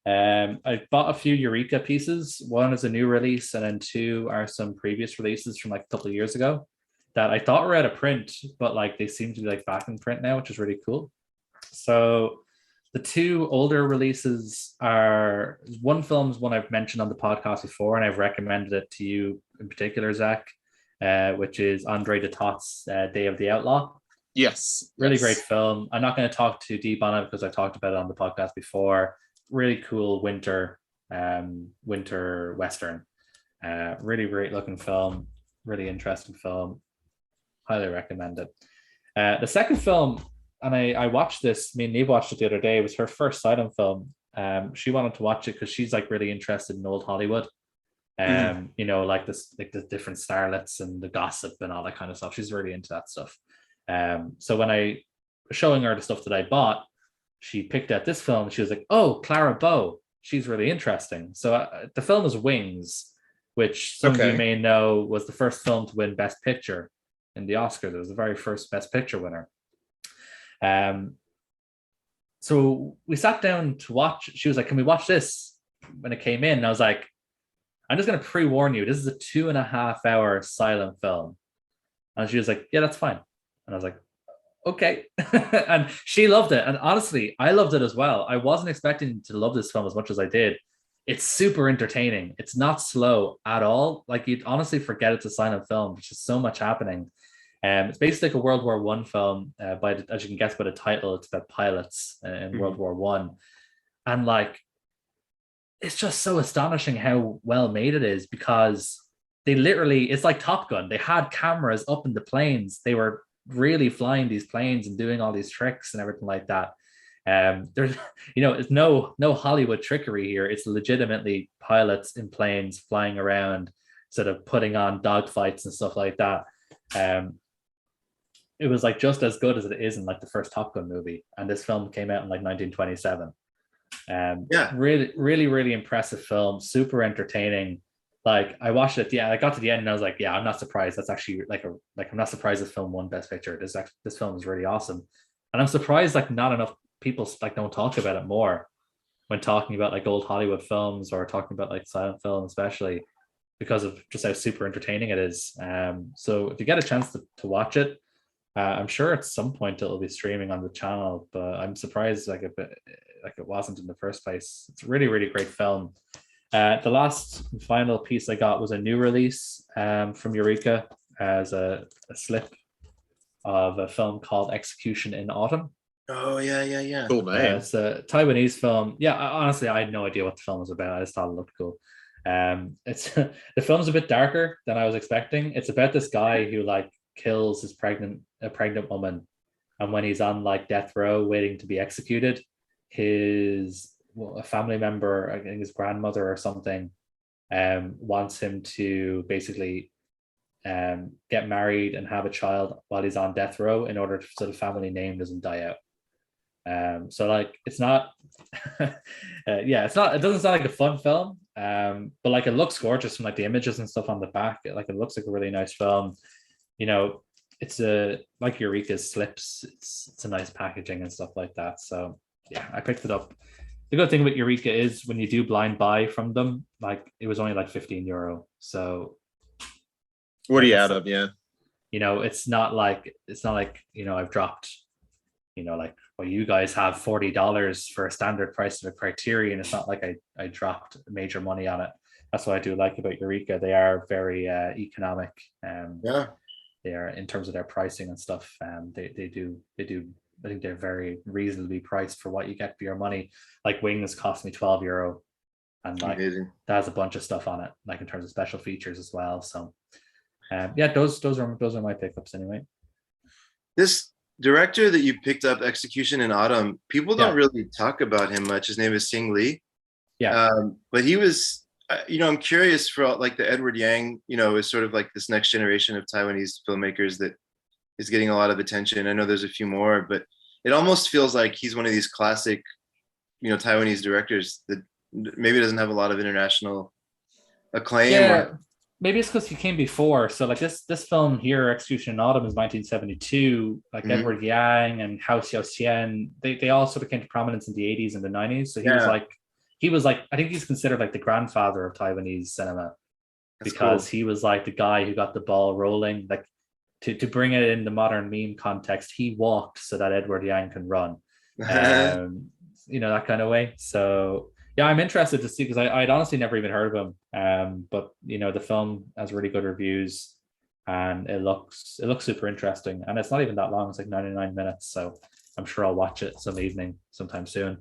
I bought a few Eureka pieces. One is a new release and then two are some previous releases from like a couple of years ago. that I thought were out of print, but like they seem to be like back in print now, which is really cool. So the two older releases are one film's one I've mentioned on the podcast before, and I've recommended it to you in particular, Zach, which is Andre de Tot's Day of the Outlaw. Yes. Really great film. I'm not going to talk too deep on it because I talked about it on the podcast before. Really cool winter western. Really great looking film. Really interesting film. Highly recommend it. The second film, and I watched this, me and Neve watched it the other day. It was her first silent film. She wanted to watch it because she's like really interested in old Hollywood. You know, like this, like the different starlets and the gossip and all that kind of stuff. She's really into that stuff. So when I was showing her the stuff that I bought, she picked out this film. She was like, "Oh, Clara Bow. She's really interesting." So the film is Wings, which some of you may know was the first film to win Best Picture in the Oscars. It was the very first Best Picture winner. So we sat down to watch. She was like, "Can we watch this?" When it came in, and I was like, "I'm just going to pre-warn you. This is a 2.5-hour silent film." And she was like, "Yeah, that's fine." And I was like, "Okay." And she loved it. And honestly, I loved it as well. I wasn't expecting to love this film as much as I did. It's super entertaining. It's not slow at all. Like you'd honestly forget it's a silent film. There's just so much happening. It's basically like a World War One film. As you can guess by the title, it's about pilots in World War One, and like it's just so astonishing how well made it is because they literally, it's like Top Gun. They had cameras up in the planes. They were really flying these planes and doing all these tricks and everything like that. There's, you know, it's no Hollywood trickery here. It's legitimately pilots in planes flying around, sort of putting on dogfights and stuff like that. It was like just as good as it is in like the first Top Gun movie, and this film came out in like 1927. Really impressive film, super entertaining. Like I watched it, I got to the end and I was like, yeah, I'm not surprised. That's actually I'm not surprised this film won Best Picture. This film is really awesome, and I'm surprised like not enough people like don't talk about it more when talking about like old Hollywood films or talking about like silent film, especially because of just how super entertaining it is. So if you get a chance to watch it, I'm sure at some point it'll be streaming on the channel, but I'm surprised like it wasn't in the first place. It's a really great film. The last and final piece I got was a new release from Eureka as a slip of a film called Execution in Autumn. Oh yeah. Cool name. It's a Taiwanese film. Yeah, honestly, I had no idea what the film was about. I just thought it looked cool. It's the film's a bit darker than I was expecting. It's about this guy who like kills a pregnant woman, and when he's on like death row waiting to be executed, a family member, I think his grandmother or something, wants him to basically get married and have a child while he's on death row in order so the family name doesn't die out. So like it's not it doesn't sound like a fun film, but like it looks gorgeous from like the images and stuff on the back. It looks like a really nice film. You know, it's like Eureka's Slips. It's a nice packaging and stuff like that. So yeah, I picked it up. The good thing with Eureka is when you do blind buy from them, like it was only like €15. So what are you out of? Yeah, you know, it's not like you know I've dropped, you know, like well you guys have $40 for a standard price of a Criterion. It's not like I dropped major money on it. That's what I do like about Eureka. They are very economic. They are in terms of their pricing and stuff. They do. I think they're very reasonably priced for what you get for your money. Like Wings cost me €12, and like that has a bunch of stuff on it, like in terms of special features as well. So, yeah, those are my pickups anyway. This director that you picked up, Execution in Autumn, people don't really talk about him much. His name is Sing Lee. Yeah, but he was. You know, I'm curious for like the Edward Yang. You know, is sort of like this next generation of Taiwanese filmmakers that is getting a lot of attention. I know there's a few more, but it almost feels like he's one of these classic, you know, Taiwanese directors that maybe doesn't have a lot of international acclaim. Yeah, maybe it's because he came before. So like this film here, Execution in Autumn, is 1972. Like Edward Yang and Hao Xiaoxian, they all sort of came to prominence in the 80s and the 90s. So he was like I think he's considered like the grandfather of Taiwanese cinema. That's because cool. He was like the guy who got the ball rolling. Like to bring it in the modern meme context, he walked so that Edward Yang can run. That kind of way. So yeah, I'm interested to see, because I'd honestly never even heard of him. But the film has really good reviews, and it looks super interesting, and it's not even that long. It's like 99 minutes, so I'm sure I'll watch it some evening sometime soon.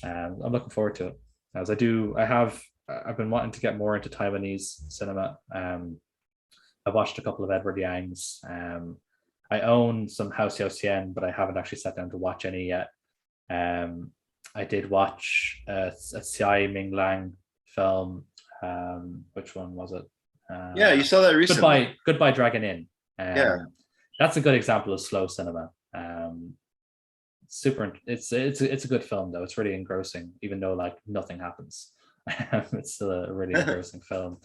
I'm looking forward to it, as I've been wanting to get more into Taiwanese cinema. I've watched a couple of Edward Yang's. I own some Hao Xiaoxian, but I haven't actually sat down to watch any yet. I did watch a Tsai Ming Lang film. Which one was it? Yeah, you saw that recently. Goodbye Dragon Inn. Yeah, that's a good example of slow cinema. It's a good film though. It's really engrossing, even though like nothing happens. It's still a really engrossing film.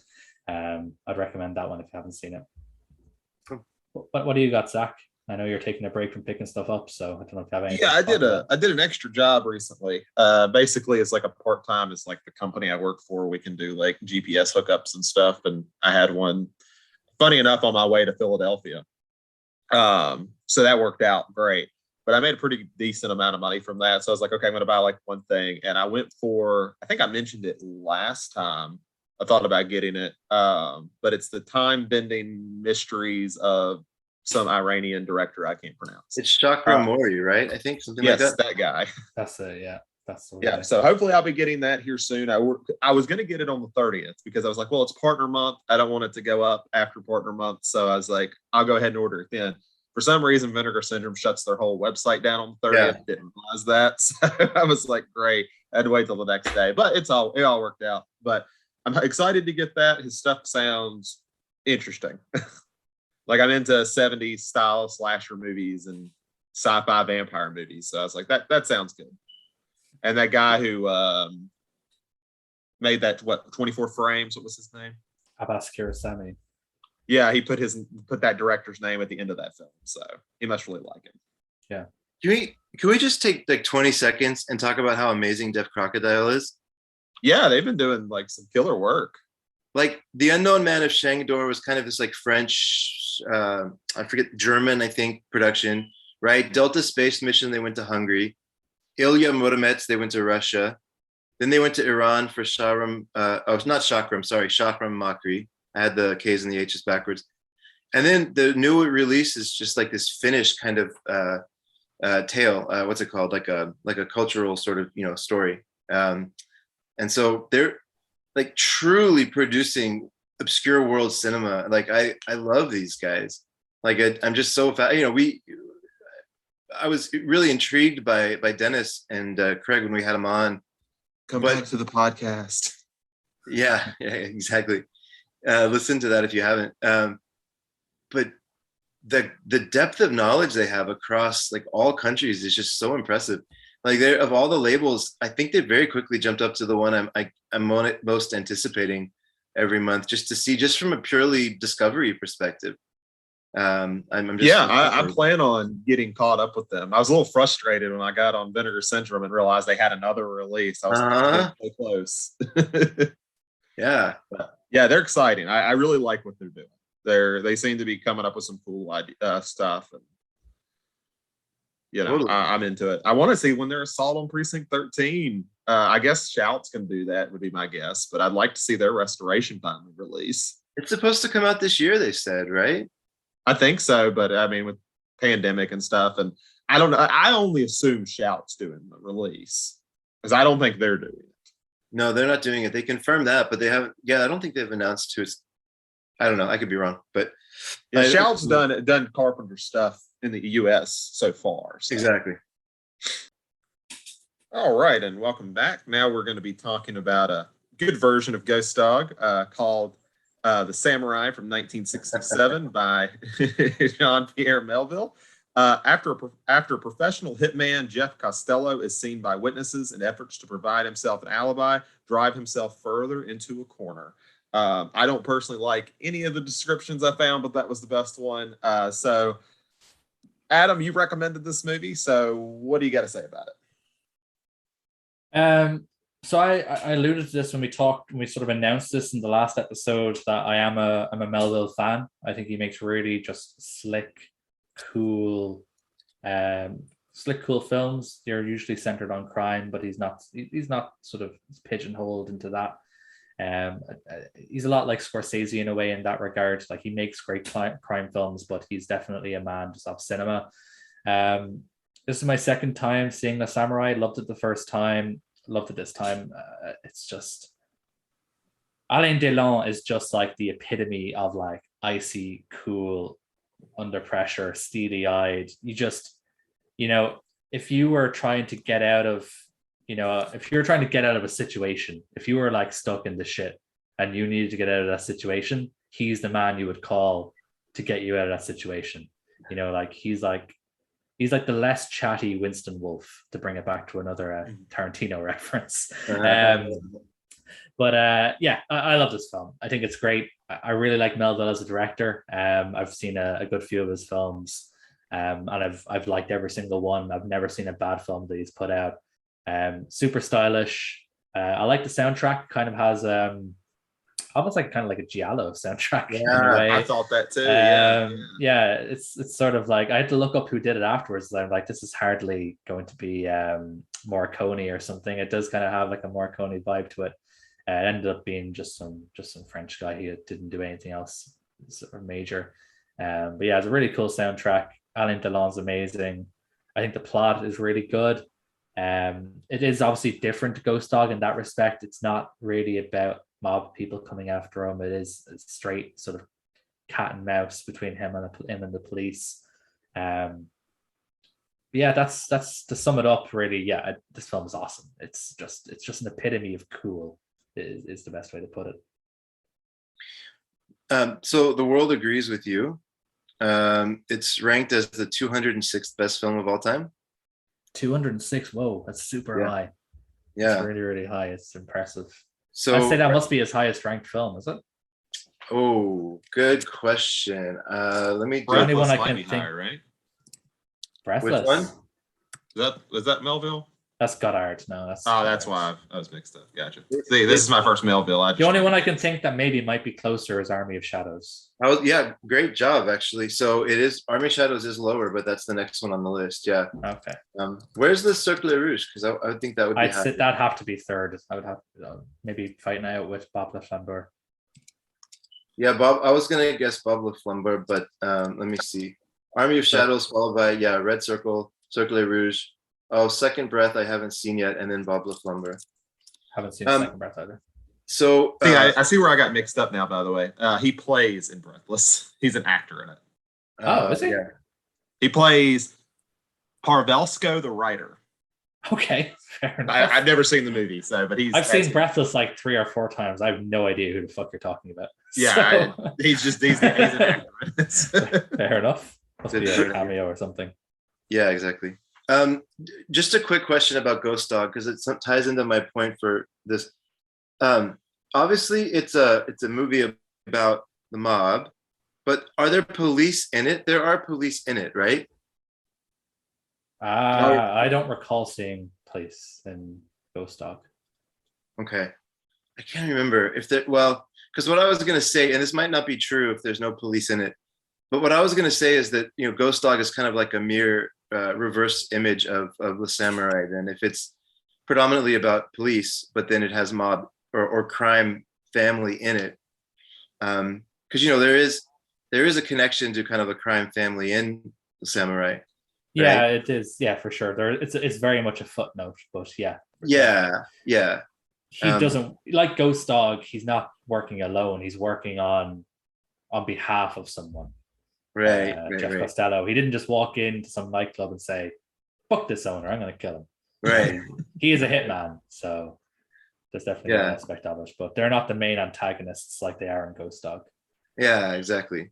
I'd recommend that one if you haven't seen it. What do you got, Zach? I know you're taking a break from picking stuff up, so I don't know if you have anything. Yeah, I did an extra job recently. Basically, it's like a part-time. It's like the company I work for. We can do like GPS hookups and stuff. And I had one, funny enough, on my way to Philadelphia. So that worked out great. But I made a pretty decent amount of money from that. So I was like, okay, I'm going to buy like one thing. And I went for, I think I mentioned it last time. I thought about getting it. But it's the time-bending mysteries of some Iranian director I can't pronounce. It's Chakra Mori, right? I think something like that. Yes, that guy. That's it. Yeah, that's the yeah. So hopefully I'll be getting that here soon. I was going to get it on the 30th because I was like, well, it's partner month. I don't want it to go up after partner month, so I was like, I'll go ahead and order it then. For some reason, Vinegar Syndrome shuts their whole website down on the 30th. Yeah. Didn't realize that, so I was like, great. I had to wait till the next day, but it all worked out. But I'm excited to get that. His stuff sounds interesting. Like I'm into 70s style slasher movies and sci-fi vampire movies. So I was like, that sounds good. And that guy who made that 24 frames, what was his name? Abbas Kiarostami. Yeah, he put that director's name at the end of that film. So he must really like him. Yeah. Can we just take like 20 seconds and talk about how amazing Deaf Crocodile is? Yeah, they've been doing like some killer work. Like The Unknown Man of Shangdor was kind of this like French, I forget, German, I think, production, right? Delta Space Mission, they went to Hungary. Ilya Muromets, they went to Russia. Then they went to Iran for Shahram, Shahram Makri. I had the K's and the H's backwards. And then the new release is just like this Finnish kind of tale. What's it called? Like a cultural sort of, story. And so they're like truly producing obscure world cinema. Like I love these guys. Like I'm just so I was really intrigued by Dennis and Craig when we had them on. Come back to the podcast. Yeah, exactly. Listen to that if you haven't. But the depth of knowledge they have across like all countries is just so impressive. Like of all the labels, I think they very quickly jumped up to the one I'm most anticipating every month, just to see, just from a purely discovery perspective. I plan on getting caught up with them. I was a little frustrated when I got on Vinegar Syndrome and realized they had another release. I was so close. Yeah. Yeah, they're exciting. I really like what they're doing. They seem to be coming up with some cool stuff. And totally. I'm into it. I want to see when they're Assault on Precinct 13. I guess Shouts can do that, would be my guess. But I'd like to see their restoration finally release. It's supposed to come out this year, they said, right? I think so, but I mean, with pandemic and stuff, and I don't know. I only assume Shout's doing the release because I don't think they're doing it. No, they're not doing it. They confirmed that, but they haven't. Yeah, I don't think they've announced who it's. I don't know. I could be wrong, but Shout's done Carpenter stuff in the U.S. so far. So. Exactly. All right, and welcome back. Now we're going to be talking about a good version of Ghost Dog called The Samurai from 1967 by Jean-Pierre Melville. After professional hitman Jeff Costello is seen by witnesses in efforts to provide himself an alibi, drive himself further into a corner. I don't personally like any of the descriptions I found, but that was the best one. So, Adam, you recommended this movie, so what do you got to say about it? So I alluded to this when we sort of announced this in the last episode that I'm a Melville fan. I think he makes really just cool, um, cool films. They're usually centered on crime, but he's not sort of pigeonholed into that. He's a lot like Scorsese in a way in that regard. Like he makes great crime films, but he's definitely a man just of cinema. This is my second time seeing The Samurai. Loved it the first time. Loved it this time. It's just Alain Delon is just like the epitome of like icy, cool, under pressure, steely eyed. If you were trying to get out of, if you're trying to get out of a situation, if you were like stuck in the shit and you needed to get out of that situation, he's the man you would call to get you out of that situation. Like he's like the less chatty Winston Wolfe, to bring it back to another Tarantino reference. I love this film. I think it's great. I really like Melville as a director. I've seen a good few of his films, and I've liked every single one. I've never seen a bad film that he's put out. Super stylish. I like the soundtrack. Kind of has almost like a Giallo soundtrack in a way. I thought that too. It's sort of like I had to look up who did it afterwards. I'm like, this is hardly going to be Morricone or something. It does kind of have like a Morricone vibe to it. It ended up being just some French guy who didn't do anything else sort of major. But yeah, it's a really cool soundtrack. Alain Delon's amazing. I think the plot is really good. It is obviously different to Ghost Dog in that respect. It's not really about mob people coming after him. It is a straight sort of cat and mouse between him and the police. That's to sum it up. Really, this film is awesome. It's just an epitome of cool. Is the best way to put it. So the world agrees with you. It's ranked as the 206th best film of all time. 206. Whoa, that's super high. Yeah, it's really, really high. It's impressive. So I'd say that must be his highest ranked film, is it? Oh, good question. Let me. The only one I can think. Higher, right? Breathless. Which one? Was that Melville? That's Godard. No, that's. Oh, that's why I was mixed up. Gotcha. See, this is my first Melville. The only one I can think that maybe might be closer is Army of Shadows. Great job, actually. So it is Army of Shadows is lower, but that's the next one on the list. Yeah. Okay. Where's the Cercle Rouge? Because I would think that would be. That'd have to be third. I would have maybe fighting out with Bob Le Flambeur. Yeah, Bob. I was gonna guess Bob Le Flambeur, but let me see. Army of Shadows followed by Red Circle, Cercle Rouge. Oh, Second Breath I haven't seen yet, and then Bob Le Flambeur. Haven't seen Second Breath either. So I see where I got mixed up now. By the way, he plays in Breathless. He's an actor in it. Is he? Yeah. He plays Pavelsko, the writer. Okay, fair enough. I've never seen the movie, but I've seen Breathless like 3 or 4 times. I have no idea who the fuck you're talking about. Yeah, he's an actor. Fair enough. Must be a cameo or something. Yeah, exactly. Just a quick question about Ghost Dog, because it ties into my point for this. Obviously, it's a movie about the mob, but are there police in it? There are police in it, right? I don't recall seeing police in Ghost Dog. Okay, I can't remember if there. Well, because what I was going to say, and this might not be true if there's no police in it, but what I was going to say is that Ghost Dog is kind of like a mere reverse image of The Samurai. Then if it's predominantly about police, but then it has mob or crime family in it, because there is a connection to kind of a crime family in The Samurai. Right? Yeah, it is. Yeah, for sure. It's very much a footnote, but yeah. Yeah. He doesn't like Ghost Dog. He's not working alone. He's working on behalf of someone. Right. Jeff Costello. He didn't just walk into some nightclub and say, "Fuck this owner, I'm going to kill him." Right. He is a hitman, so there's definitely an aspect of it. But they're not the main antagonists like they are in Ghost Dog. Yeah, exactly.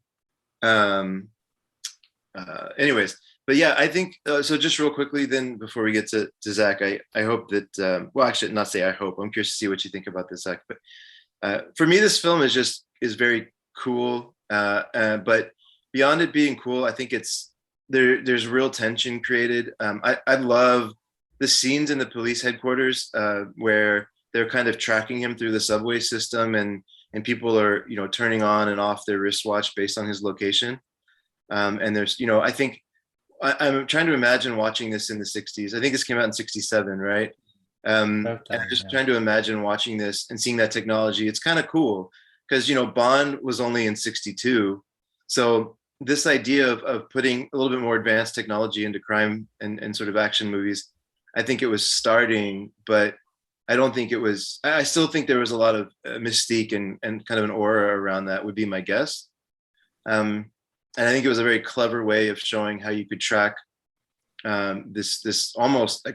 Anyways, but yeah, I think so. Just real quickly, then before we get to Zach, I hope that well, actually, not say I hope. I'm curious to see what you think about this, Zach. But for me, this film is very cool. But beyond it being cool, I think there's real tension created. I love the scenes in the police headquarters where they're kind of tracking him through the subway system, and people are, turning on and off their wristwatch based on his location. And there's, I think I'm trying to imagine watching this in the 60s. I think this came out in 67, right? And I'm just trying to imagine watching this and seeing that technology. It's kind of cool because, Bond was only in 62. So this idea of putting a little bit more advanced technology into crime and sort of action movies, I think it was starting, but I don't think it was. I still think there was a lot of mystique and kind of an aura around that, would be my guess. And I think it was a very clever way of showing how you could track this almost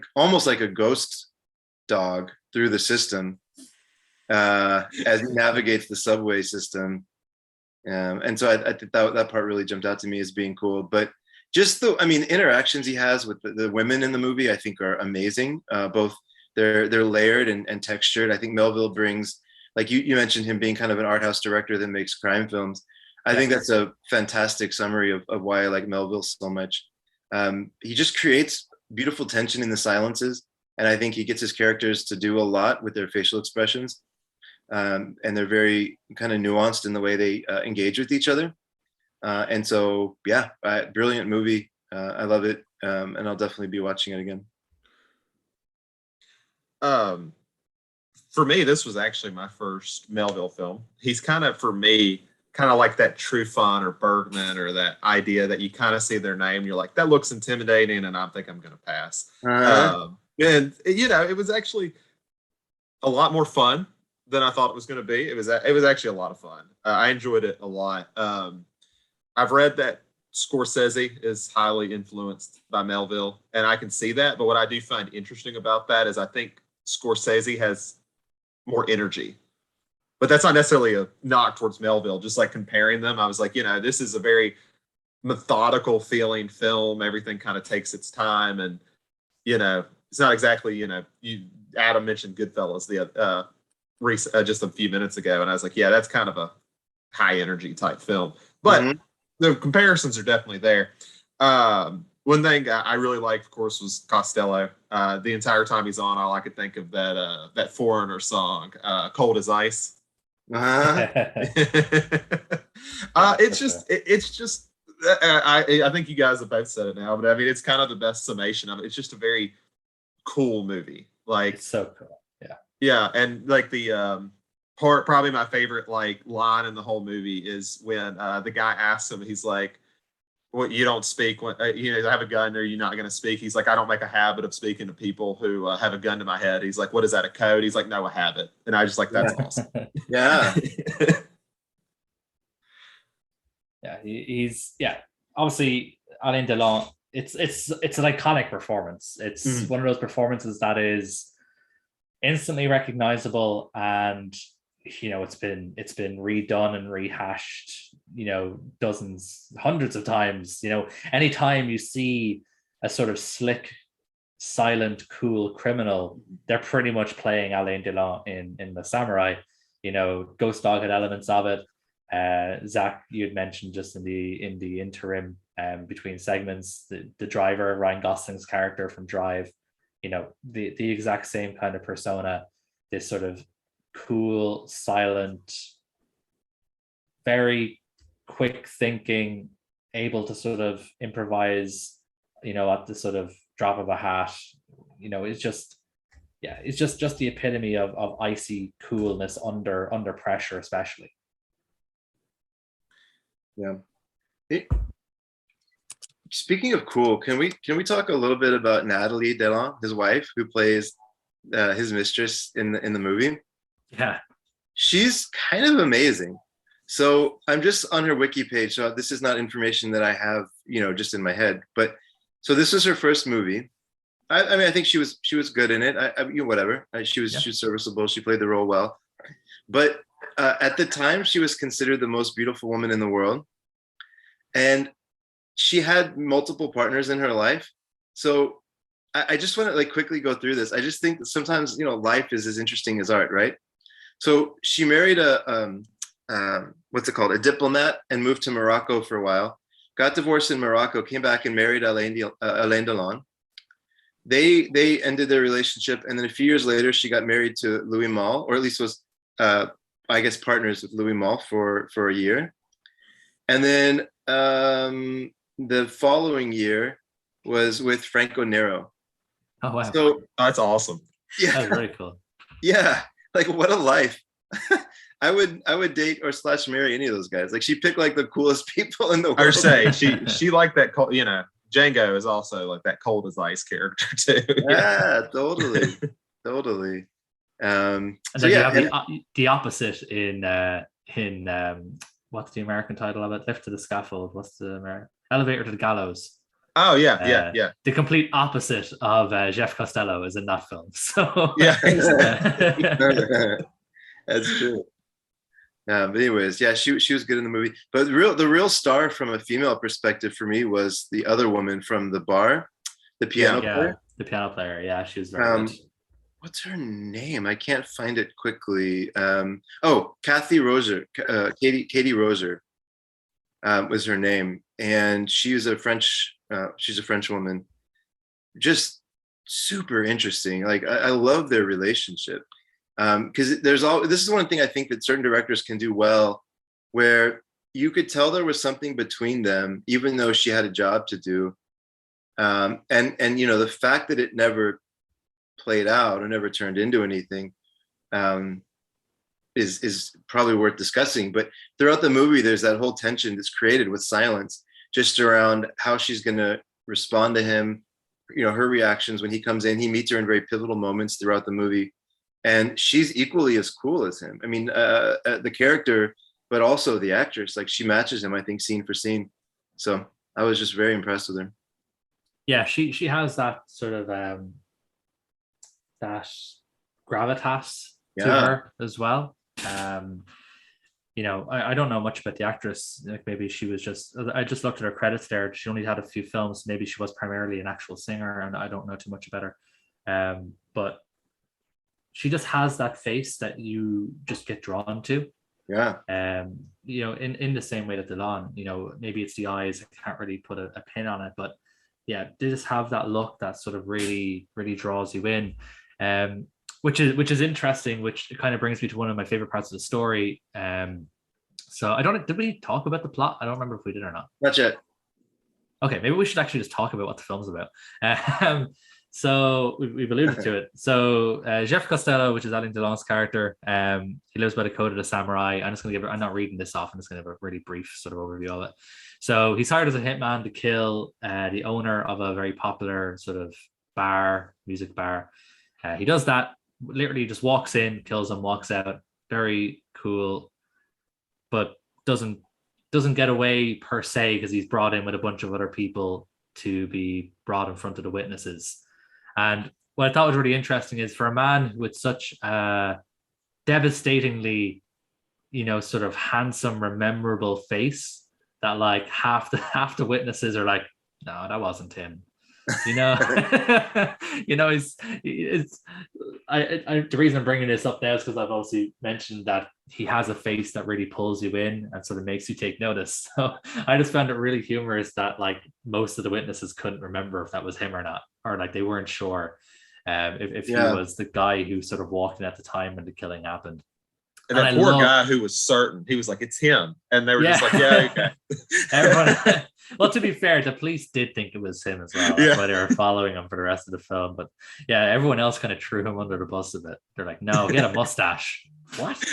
like a ghost dog through the system as he navigates the subway system. And so I think that part really jumped out to me as being cool. But just the interactions he has with the women in the movie, I think are amazing. Both they're layered and textured. I think Melville brings, like you mentioned him being kind of an art house director that makes crime films. I think that's a fantastic summary of why I like Melville so much. He just creates beautiful tension in the silences. And I think he gets his characters to do a lot with their facial expressions. And they're very kind of nuanced in the way they engage with each other. And so, yeah, brilliant movie. I love it. And I'll definitely be watching it again. For me, this was actually my first Melville film. He's kind of, for me, kind of like that Truffaut or Bergman, or that idea that you kind of see their name, you're like, that looks intimidating, and I think I'm going to pass. And it was actually a lot more fun than I thought it was going to be. It was actually a lot of fun. I enjoyed it a lot. I've read that Scorsese is highly influenced by Melville, and I can see that. But what I do find interesting about that is I think Scorsese has more energy. But that's not necessarily a knock towards Melville. Just like comparing them, I was like, this is a very methodical feeling film. Everything kind of takes its time, and it's not exactly, Adam mentioned Goodfellas just a few minutes ago, and I was like, yeah, that's kind of a high energy type film. But the comparisons are definitely there. One thing I really liked, of course, was Costello. The entire time he's on, all I could think of that Foreigner song, "Cold as Ice." It's just. I think you guys have both said it now, but I mean, it's kind of the best summation of it. It's just a very cool movie. Like, it's so cool. Yeah, and like the probably my favorite like line in the whole movie is when the guy asks him, he's like, "What, you don't speak when I have a gun? Or are you not going to speak?" He's like, "I don't make a habit of speaking to people who have a gun to my head." He's like, "What is that, a code?" He's like, "No, a habit." And I just like, that's awesome. Yeah. He's obviously Alain Delon. It's an iconic performance. It's one of those performances that is instantly recognizable, and it's been redone and rehashed hundreds of times. Anytime you see a sort of slick, silent, cool criminal, they're pretty much playing Alain Delon in The Samurai. Ghost Dog had elements of it. Zach, you had mentioned just in the interim between segments, the driver, Ryan Gosling's character from Drive, the exact same kind of persona, this sort of cool, silent, very quick thinking, able to sort of improvise, at the sort of drop of a hat. It's just the epitome of icy coolness under pressure, especially. Yeah. Speaking of cool, can we talk a little bit about Natalie Delon, his wife, who plays his mistress in the movie? Yeah, she's kind of amazing. So I'm just on her wiki page. So this is not information that I have, just in my head. But so this was her first movie. I mean, I think she was good in it. Whatever. She was serviceable. She played the role well. But at the time, she was considered the most beautiful woman in the world, and she had multiple partners in her life. So I just want to quickly go through this. I just think that sometimes life is as interesting as art, right? So she married a diplomat, and moved to Morocco for a while. Got divorced in Morocco, came back and married Alain Delon. they ended their relationship, and then a few years later, she got married to Louis Malle, or at least was, I guess, partners with Louis Malle for a year, and then the following year was with Franco Nero. Oh wow, So That's awesome. yeah, that's very cool. yeah, like what a life. I would date or slash marry any of those guys. Like she picked like the coolest people in the world. I would say she liked that cold, you know, Django is also like that cold as ice character too. Yeah, totally. Totally. And So then yeah, you have the opposite in what's the American title of it? Lift to the Scaffold. What's the American? Elevator to the Gallows. Oh yeah. The complete opposite of Jeff Costello is in that film. So Yeah. that's true. But anyways, yeah, she was good in the movie. But the real star from a female perspective for me was the other woman from the bar, the piano player. The piano player. Yeah, she was very good. What's her name? I can't find it quickly. Kathy Roser, Katie Roser, was her name, and she's a French woman. Just super interesting. Like I love their relationship, because this is one thing I think that certain directors can do well, where you could tell there was something between them, even though she had a job to do, and you know, the fact that it never played out or never turned into anything is probably worth discussing. But throughout the movie, there's that whole tension that's created with silence, just around how she's going to respond to him, you know, her reactions when he comes in. He meets her in very pivotal moments throughout the movie, and she's equally as cool as him. I mean, the character, but also the actress, like she matches him, I think, scene for scene. So I was just very impressed with her. Yeah, she has that sort of that gravitas to her as well. You know, I don't know much about the actress. Like maybe she was I just looked at her credits there. She only had a few films. Maybe she was primarily an actual singer, and I don't know too much about her. But she just has that face that you just get drawn to. Yeah. You know, in the same way that Delon, you know, maybe it's the eyes. I can't really put a pin on it, but yeah, they just have that look that sort of really, really draws you in. Which is interesting, which kind of brings me to one of my favorite parts of the story. So did we talk about the plot? I don't remember if we did or not. Not yet. Okay, maybe we should actually just talk about what the film's about. So we've alluded to it. So Jeff Costello, which is Alain Delon's character, he lives by the code of the samurai. I'm not reading this off. I'm just going to give a really brief sort of overview of it. So he's hired as a hitman to kill the owner of a very popular sort of music bar. He does that, literally just walks in, kills him, walks out. Very cool, but doesn't get away per se, because he's brought in with a bunch of other people to be brought in front of the witnesses. And what I thought was really interesting is, for a man with such a devastatingly, you know, sort of handsome, memorable face, that like half the witnesses are like, no, that wasn't him. You know, you know, the reason I'm bringing this up now is because I've obviously mentioned that he has a face that really pulls you in and sort of makes you take notice. So I just found it really humorous that like most of the witnesses couldn't remember if that was him or not, or like they weren't sure if he was the guy who sort of walked in at the time when the killing happened. And that poor guy who was certain, he was like, it's him. And they were just like, yeah, okay. Everyone, well, to be fair, the police did think it was him as well. That's why they were following him for the rest of the film. But yeah, everyone else kind of threw him under the bus a bit. They're like, no, get a mustache. What?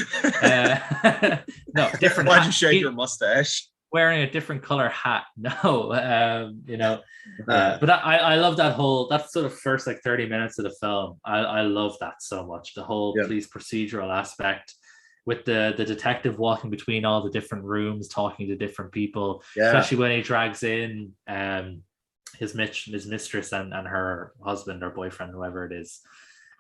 No, different. Why'd you shave your mustache? Wearing a different color hat. No, you know. But I love that sort of first like 30 minutes of the film. I love that so much. The whole police procedural aspect, with the detective walking between all the different rooms, talking to different people, especially when he drags in his mistress and her husband or boyfriend, whoever it is,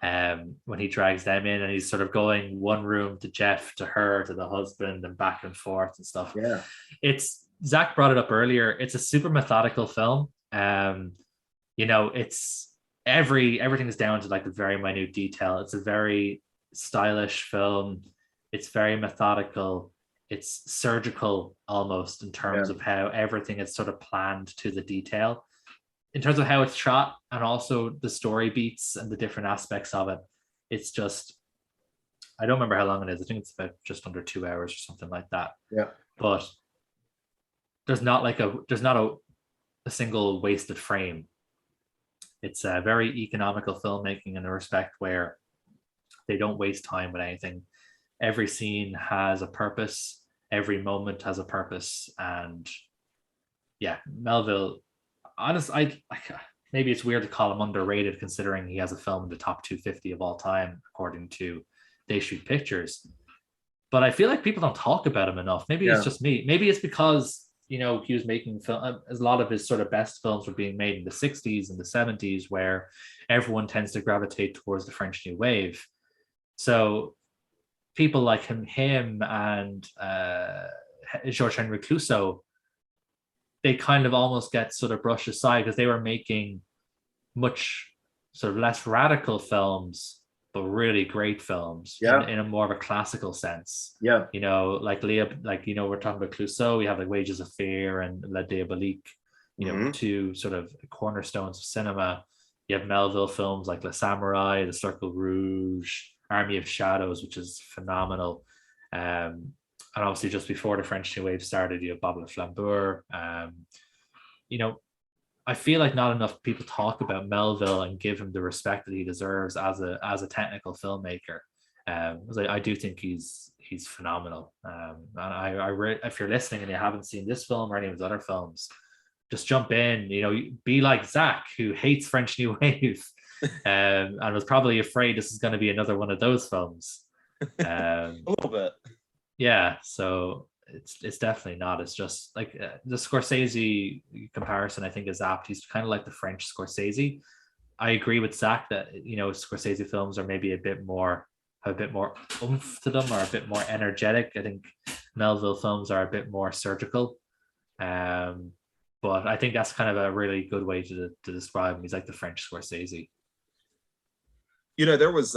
when he drags them in and he's sort of going one room to Jeff, to her, to the husband, and back and forth and stuff. Yeah. It's, Zach brought it up earlier, it's a super methodical film. You know, it's everything is down to like the very minute detail. It's a very stylish film. It's very methodical. It's surgical almost in terms of how everything is sort of planned to the detail. in terms of how it's shot and also the story beats and the different aspects of it, it's just, I don't remember how long it is. I think it's about just under 2 hours or something like that. Yeah. But there's not a single wasted frame. It's a very economical filmmaking in a respect where they don't waste time with anything. Every scene has a purpose. Every moment has a purpose. And yeah, Melville, honestly, maybe it's weird to call him underrated considering he has a film in the top 250 of all time, according to They Shoot Pictures. But I feel like people don't talk about him enough. Maybe it's just me. Maybe it's because, he was making film. A lot of his sort of best films were being made in the 60s and the 70s, where everyone tends to gravitate towards the French New Wave. So people like him and Georges Henry Clouzot, they kind of almost get sort of brushed aside because they were making much sort of less radical films, but really great films in a more of a classical sense. Yeah. Like Leah, we're talking about Clouzot, we have like Wages of Fear and La Diabolique, two sort of cornerstones of cinema. You have Melville films like Le Samurai, The Circle Rouge, Army of Shadows, which is phenomenal. And obviously just before the French New Wave started, you have Bob Le Flambeur. I feel like not enough people talk about Melville and give him the respect that he deserves as a technical filmmaker. I do think he's phenomenal. And if you're listening and you haven't seen this film or any of his other films, just jump in. Be like Zach, who hates French New Wave, and was probably afraid this is going to be another one of those films. A little bit. Yeah, so it's definitely not. It's just like the Scorsese comparison, I think, is apt. He's kind of like the French Scorsese. I agree with Zach that Scorsese films are maybe have a bit more oomph to them, or a bit more energetic. I think Melville films are a bit more surgical. But I think that's kind of a really good way to describe him. He's like the French Scorsese. There was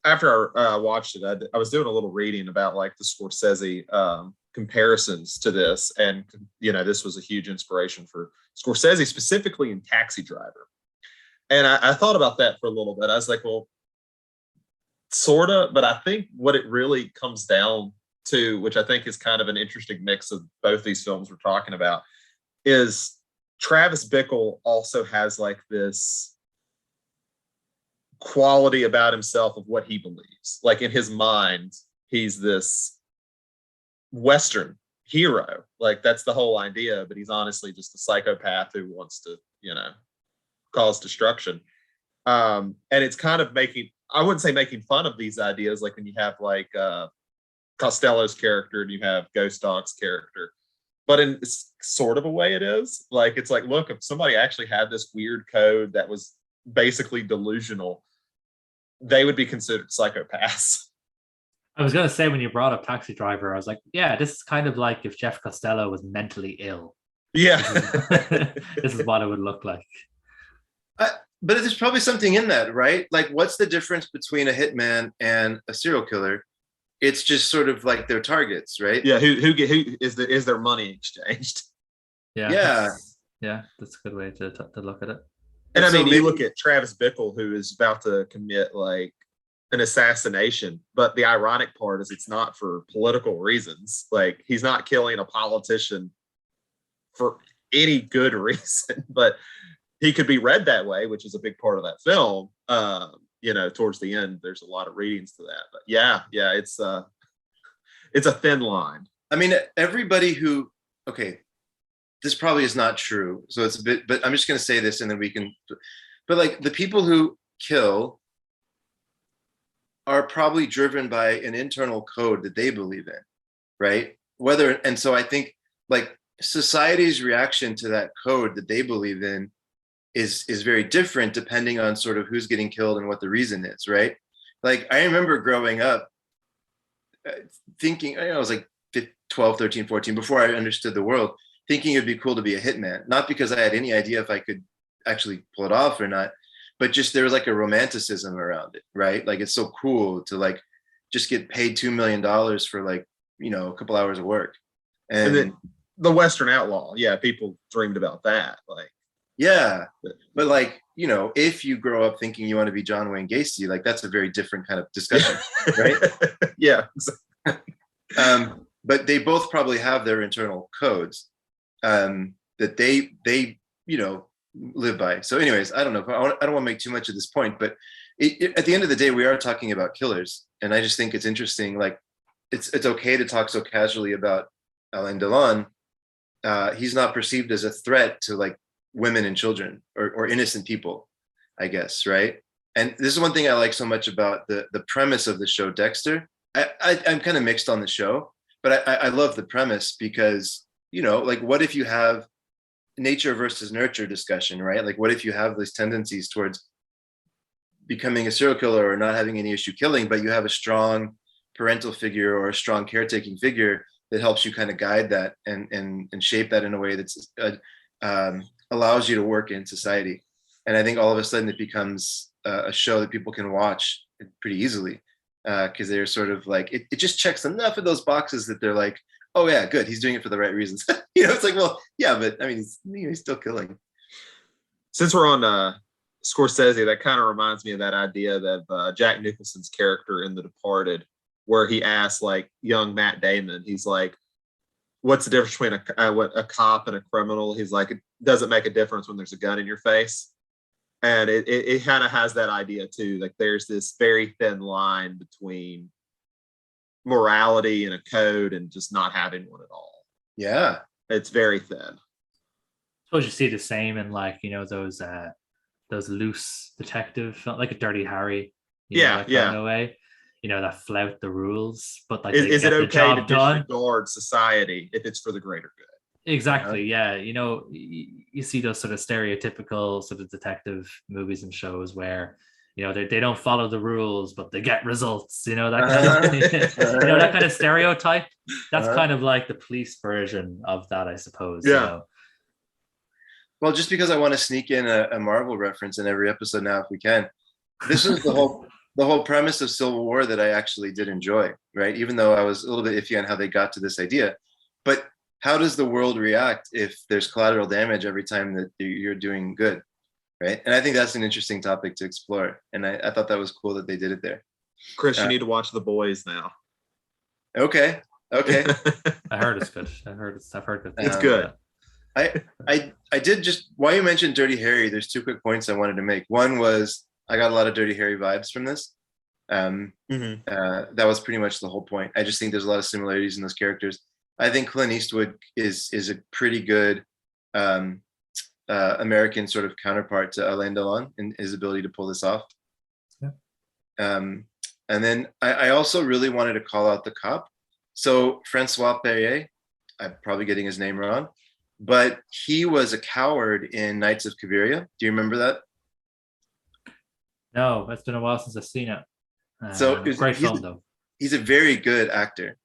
after I watched it, I was doing a little reading about like the Scorsese comparisons to this, and this was a huge inspiration for Scorsese, specifically in Taxi Driver. And I thought about that for a little bit. I was like, well, sort of, but I think what it really comes down to, which I think is kind of an interesting mix of both these films we're talking about, is Travis Bickle also has like this quality about himself of what he believes. Like in his mind, he's this Western hero. Like that's the whole idea, but he's honestly just a psychopath who wants to, cause destruction. And it's kind of I wouldn't say making fun of these ideas, like when you have like Costello's character and you have Ghost Dog's character, but in sort of a way it is. Like, it's like, look, if somebody actually had this weird code that was basically delusional, they would be considered psychopaths. I was going to say, when you brought up Taxi Driver, I was like, yeah, this is kind of like if Jeff Costello was mentally ill. Yeah. This is what it would look like. But there's probably something in that, right? Like, what's the difference between a hitman and a serial killer? It's just sort of like their targets, right? Yeah. Who is their money exchanged? Yeah. That's a good way to look at it. And I mean, you look at Travis Bickle, who is about to commit like an assassination, but the ironic part is it's not for political reasons. Like, he's not killing a politician for any good reason, but he could be read that way, which is a big part of that film. Towards the end, there's a lot of readings to that. But yeah, it's a thin line. I mean, everybody who, okay, this probably is not true, so it's a bit, but I'm just going to say this and then we can, but like, the people who kill are probably driven by an internal code that they believe in, right? And so I think like society's reaction to that code that they believe in is very different depending on sort of who's getting killed and what the reason is, right? Like, I remember growing up thinking, I was like 12, 13, 14, before I understood the world, thinking it'd be cool to be a hitman, not because I had any idea if I could actually pull it off or not, but just there was like a romanticism around it, right? Like, it's so cool to like just get paid $2 million for like, a couple hours of work. And then the Western outlaw, yeah, people dreamed about that. Like, Yeah, but like, you know, if you grow up thinking you want to be John Wayne Gacy, like that's a very different kind of discussion, right? Yeah. But they both probably have their internal codes that they you know live by. So, anyways, I don't know. I don't want to make too much of this point, but at the end of the day, we are talking about killers, and I just think it's interesting. Like, it's okay to talk so casually about Alain Delon. He's not perceived as a threat to like women and children or innocent people, I guess, right? And this is one thing I like so much about the premise of the show Dexter. I'm kind of mixed on the show, but I love the premise because, you know, like what if you have nature versus nurture discussion, right? Like what if you have these tendencies towards becoming a serial killer or not having any issue killing, but you have a strong parental figure or a strong caretaking figure that helps you kind of guide that and shape that in a way that's allows you to work in society. And I think all of a sudden it becomes a show that people can watch pretty easily because they're sort of like, it just checks enough of those boxes that they're like, oh yeah, good, he's doing it for the right reasons. You know, it's like, well, yeah, but I mean, he's still killing. Since we're on Scorsese, that kind of reminds me of that idea that Jack Nicholson's character in The Departed, where he asks like young Matt Damon, he's like, what's the difference between a cop and a criminal? He's like, it doesn't make a difference when there's a gun in your face. And it kind of has that idea too. Like there's this very thin line between morality and a code and just not having one at all. Yeah. It's very thin. Suppose you see the same in like, you know, those loose detective, like a Dirty Harry. Yeah, like yeah. In a way, you know, that flout the rules, but like Is they it get the okay to job done. disregard society if it's for the greater good? Exactly. Yeah. You know, you see those sort of stereotypical sort of detective movies and shows where, you know, they don't follow the rules, but they get results. You know, that kind of, you know, that kind of stereotype. That's kind of like the police version of that, I suppose. Yeah. You know? Well, just because I want to sneak in a Marvel reference in every episode now, if we can. This is the whole premise of Civil War that I actually did enjoy, right? Even though I was a little bit iffy on how they got to this idea. But how does the world react if there's collateral damage every time that you're doing good, right? And I think that's an interesting topic to explore. And I thought that was cool that they did it there. Chris, you need to watch The Boys now. Okay. I heard it's good. I've heard good. It's good. I did just, while you mentioned Dirty Harry, there's two quick points I wanted to make. One was I got a lot of Dirty Harry vibes from this. That was pretty much the whole point. I just think there's a lot of similarities in those characters. I think Clint Eastwood is a pretty good American sort of counterpart to Alain Delon in his ability to pull this off. Yeah. And then I also really wanted to call out the cop. So Francois Perrier, I'm probably getting his name wrong, but he was a coward in Knights of Cabiria. Do you remember that? No, it's been a while since I've seen it. So great film though. He's a very good actor.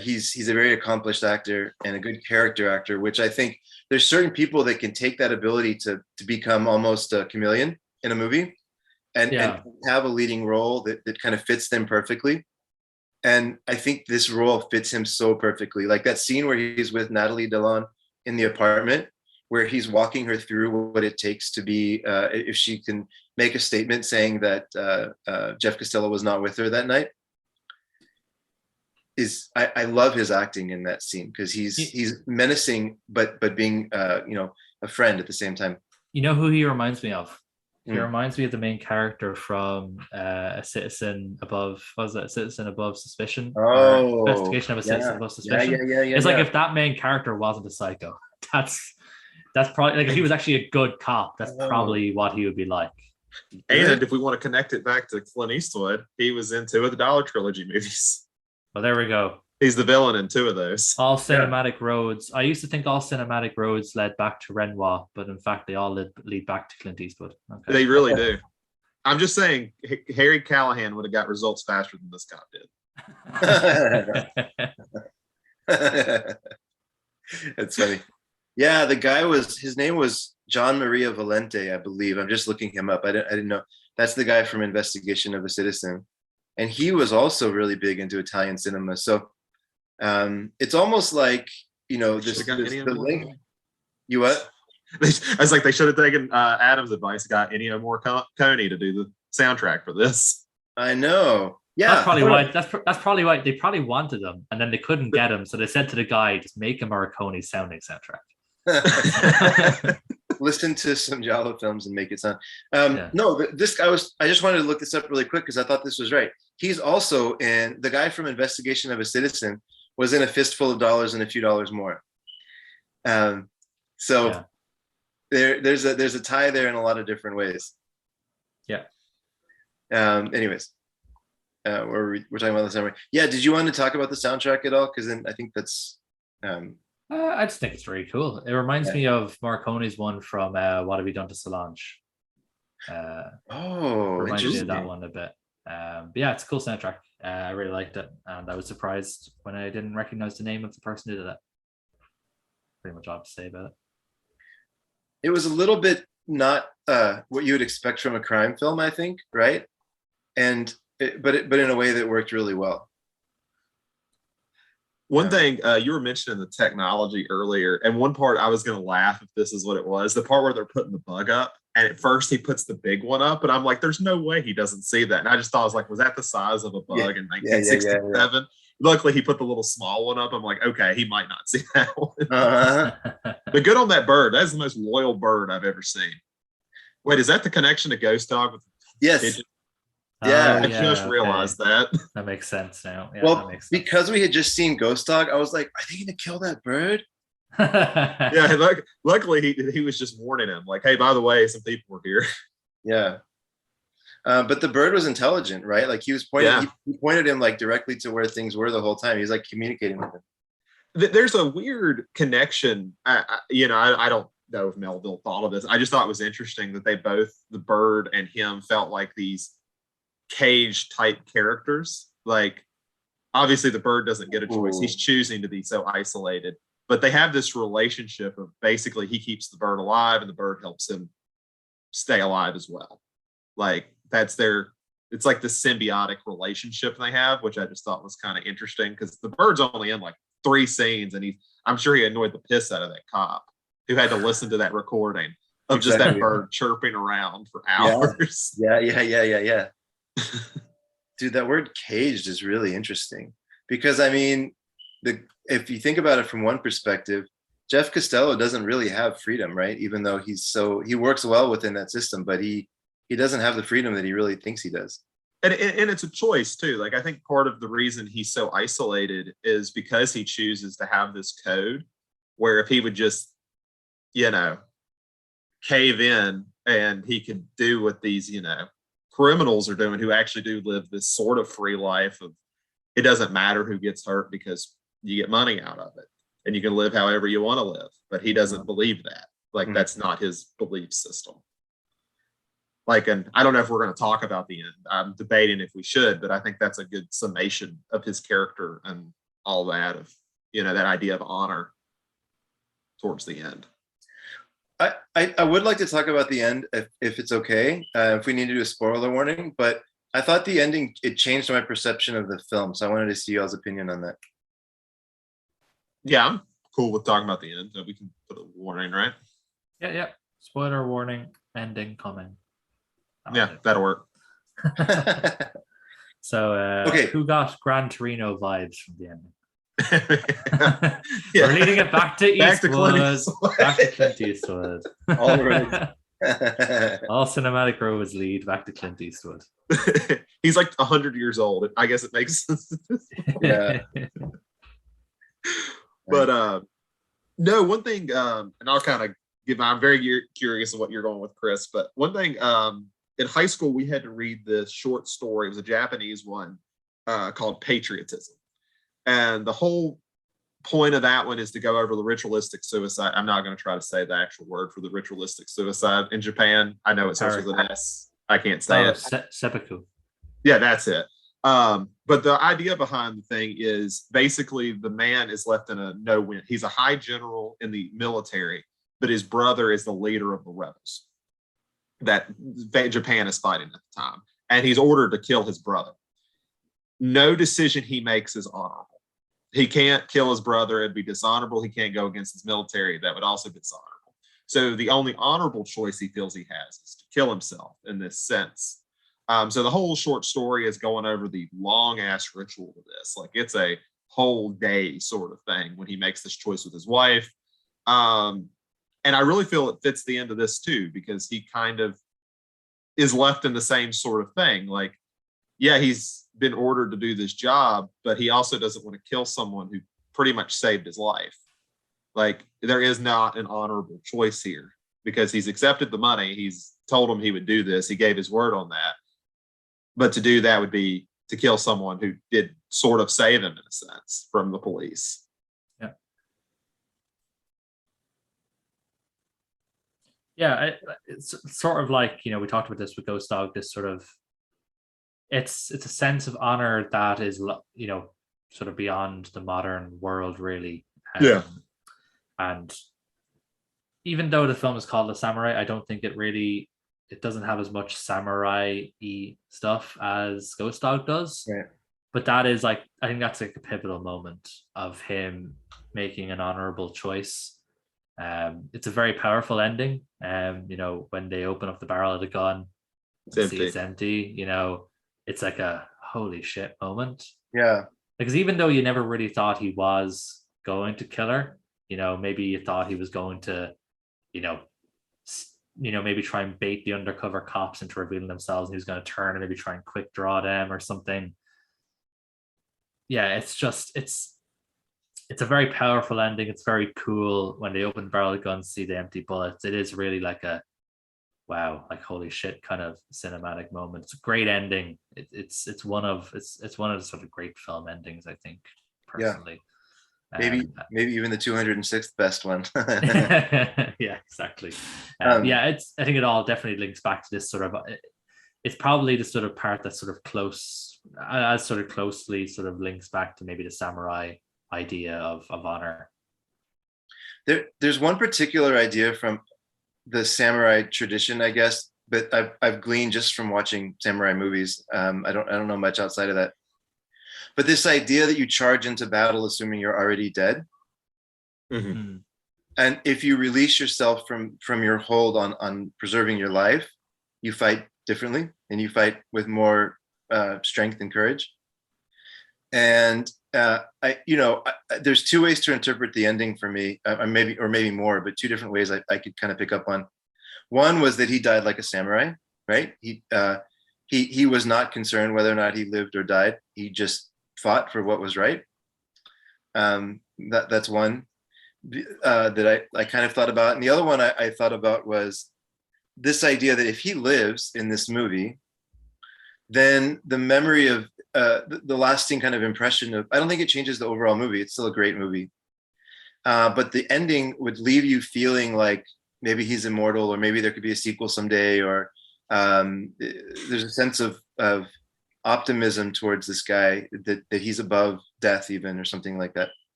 He's a very accomplished actor and a good character actor, which I think there's certain people that can take that ability to become almost a chameleon in a movie and have a leading role that kind of fits them perfectly. And I think this role fits him so perfectly. Like that scene where he's with Natalie Delon in the apartment, where he's walking her through what it takes to be, if she can make a statement saying that Jeff Costello was not with her that night. I love his acting in that scene because he's menacing, but being a friend at the same time. You know who he reminds me of? He reminds me of the main character from A Citizen Above. Was it A Citizen Above Suspicion? Oh, Investigation of a Citizen Above Suspicion. Yeah. It's like if that main character wasn't a psycho, that's probably like if he was actually a good cop, that's probably what he would be like. And if we want to connect it back to Clint Eastwood, he was in 2 of the Dollar Trilogy movies. Well, there we go. He's the villain in 2 of those. All cinematic roads. I used to think all cinematic roads led back to Renoir, but in fact, they all lead back to Clint Eastwood. Okay. They really do. I'm just saying, Harry Callahan would have got results faster than this cop did. That's funny. Yeah, the guy his name was John Maria Valente, I believe. I'm just looking him up. I didn't know. That's the guy from Investigation of a Citizen. And he was also really big into Italian cinema. So it's almost like, you know, the link. You what? I was like, they should have taken Adam's advice, got Ennio Morricone to do the soundtrack for this. I know. Yeah, That's probably why. That's probably why they probably wanted him, and then they couldn't get him, so they said to the guy, "Just make a Morricone sounding soundtrack." Listen to some Giallo films and make it sound. Yeah. No, this guy was. I just wanted to look this up really quick because I thought this was right. He's also in the guy from Investigation of a Citizen was in A Fistful of Dollars and a Few Dollars More. So Yeah. there's a tie there in a lot of different ways. Yeah. Anyways, we're talking about the summary. Yeah. Did you want to talk about the soundtrack at all? Because then I think that's. I just think it's really cool. It reminds me of Morricone's one from What Have You Done to Solange? Reminds me of that one a bit. But yeah, it's a cool soundtrack. I really liked it, and I was surprised when I didn't recognize the name of the person who did it. Pretty much all I have to say about it. It was a little bit not what you would expect from a crime film, I think, right? But in a way that worked really well. One thing you were mentioning the technology earlier, and one part I was going to laugh if this is what it was. The part where they're putting the bug up, and at first he puts the big one up, and I'm like, "There's no way he doesn't see that." And I just thought, I was like, "Was that the size of a bug in 1967?" Yeah. Luckily, he put the little small one up. I'm like, "Okay, he might not see that one." Uh-huh. But good on that bird. That's the most loyal bird I've ever seen. Wait, is that the connection to Ghost Dog? Yes. Yeah, I just realized that. That makes sense now. Yeah, Well, that makes sense. because we had just seen Ghost Dog, I was like, "Are they going to kill that bird?" Yeah, luckily he was just warning him, like, "Hey, by the way, some people were here." Yeah. But the bird was intelligent, right? Like he was pointing, Yeah. he pointed him like directly to where things were the whole time. He was like communicating with him. There's a weird connection. I don't know if Melville thought of this. I just thought it was interesting that they both, the bird and him, felt like these cage type characters. Like, obviously the bird doesn't get a choice. Ooh. He's choosing to be so isolated, but they have this relationship of basically he keeps the bird alive and the bird helps him stay alive as well. Like it's like this symbiotic relationship they have, which I just thought was kind of interesting because the bird's only in like 3 scenes, and I'm sure he annoyed the piss out of that cop who had to listen to that recording of just that bird chirping around for hours. Yeah. Dude, that word caged is really interesting because I mean, if you think about it from one perspective, Jeff Costello doesn't really have freedom, right? Even though he works well within that system, but he doesn't have the freedom that he really thinks he does. And it's a choice too. Like, I think part of the reason he's so isolated is because he chooses to have this code where if he would just, cave in and he could do what these, criminals are doing who actually do live this sort of free life of it doesn't matter who gets hurt because you get money out of it and you can live however you want to live. But he doesn't believe that. Like, that's not his belief system. Like, and I don't know if we're going to talk about the end. I'm debating if we should, but I think that's a good summation of his character and all that of, that idea of honor towards the end. I would like to talk about the end if it's okay, if we need to do a spoiler warning, but I thought the ending, it changed my perception of the film. So I wanted to see y'all's opinion on that. Yeah, I'm cool with talking about the end. We can put a warning, right? Yeah. Spoiler warning, ending coming. Yeah, that'll work. So, okay. Who got Gran Torino vibes from the ending? Yeah. We're leading it back to Back to Eastwood. Clint Eastwood. Back to Clint Eastwood. All right. All cinematic roads lead back to Clint Eastwood. He's like 100 years old. I guess it makes sense. Yeah. But no, one thing, and I'll kind of I'm very curious of what you're going with, Chris. But one thing, in high school, we had to read this short story. It was a Japanese one called Patriotism. And the whole point of that one is to go over the ritualistic suicide. I'm not going to try to say the actual word for the ritualistic suicide in Japan. I know it starts with an S. I can't say it. Seppuku. Yeah, that's it. But the idea behind the thing is basically the man is left in a no-win. He's a high general in the military, but his brother is the leader of the rebels that Japan is fighting at the time. And he's ordered to kill his brother. No decision he makes is honorable. He can't kill his brother. It'd be dishonorable. He can't go against his military. That would also be dishonorable. So the only honorable choice he feels he has is to kill himself in this sense. So the whole short story is going over the long ass ritual of this. Like it's a whole day sort of thing when he makes this choice with his wife. And I really feel it fits the end of this too, because he kind of is left in the same sort of thing. Like, yeah, he's been ordered to do this job, but he also doesn't want to kill someone who pretty much saved his life. Like, there is not an honorable choice here because he's accepted the money. He's told him he would do this. He gave his word on that. But to do that would be to kill someone who did sort of save him in a sense from the police. Yeah, it's sort of like, you know, we talked about this with Ghost Dog, this sort of, it's a sense of honor that is, you know, sort of beyond the modern world, really. Yeah. And even though the film is called The Samurai, I don't think it doesn't have as much samurai-y stuff as Ghost Dog does. Right. But that is like, I think that's like a pivotal moment of him making an honorable choice. It's a very powerful ending. You know, when they open up the barrel of the gun, see it's empty, you know, it's like a holy shit moment. Yeah. Because even though you never really thought he was going to kill her, you know, maybe you thought he was going to, you know, maybe try and bait the undercover cops into revealing themselves, and he was going to turn and maybe try and quick draw them or something. Yeah, it's a very powerful ending. It's very cool when they open the barrel of the gun, see the empty bullets. It is really like a wow, like holy shit kind of cinematic moment. It's a great ending. It's one of the sort of great film endings, I think, personally. Maybe even the 206th best one. Yeah, exactly. I think it all definitely links back to this sort of. It's probably the sort of part that's sort of closely sort of links back to maybe the samurai idea of honor. There's one particular idea from the samurai tradition, I guess, but I've gleaned just from watching samurai movies. I don't know much outside of that. But this idea that you charge into battle assuming you're already dead, Mm-hmm. and if you release yourself from your hold on preserving your life, you fight differently and you fight with more strength and courage. And there's two ways to interpret the ending for me, maybe more, but two different ways I could kind of pick up on. One was that he died like a samurai, right? He was not concerned whether or not he lived or died. He just fought for what was right. That's one that I kind of thought about. And the other one I thought about was this idea that if he lives in this movie, then the memory of the lasting kind of impression of, I don't think it changes the overall movie. It's still a great movie. But the ending would leave you feeling like maybe he's immortal, or maybe there could be a sequel someday, or there's a sense of optimism towards this guy that he's above death even, or something like that.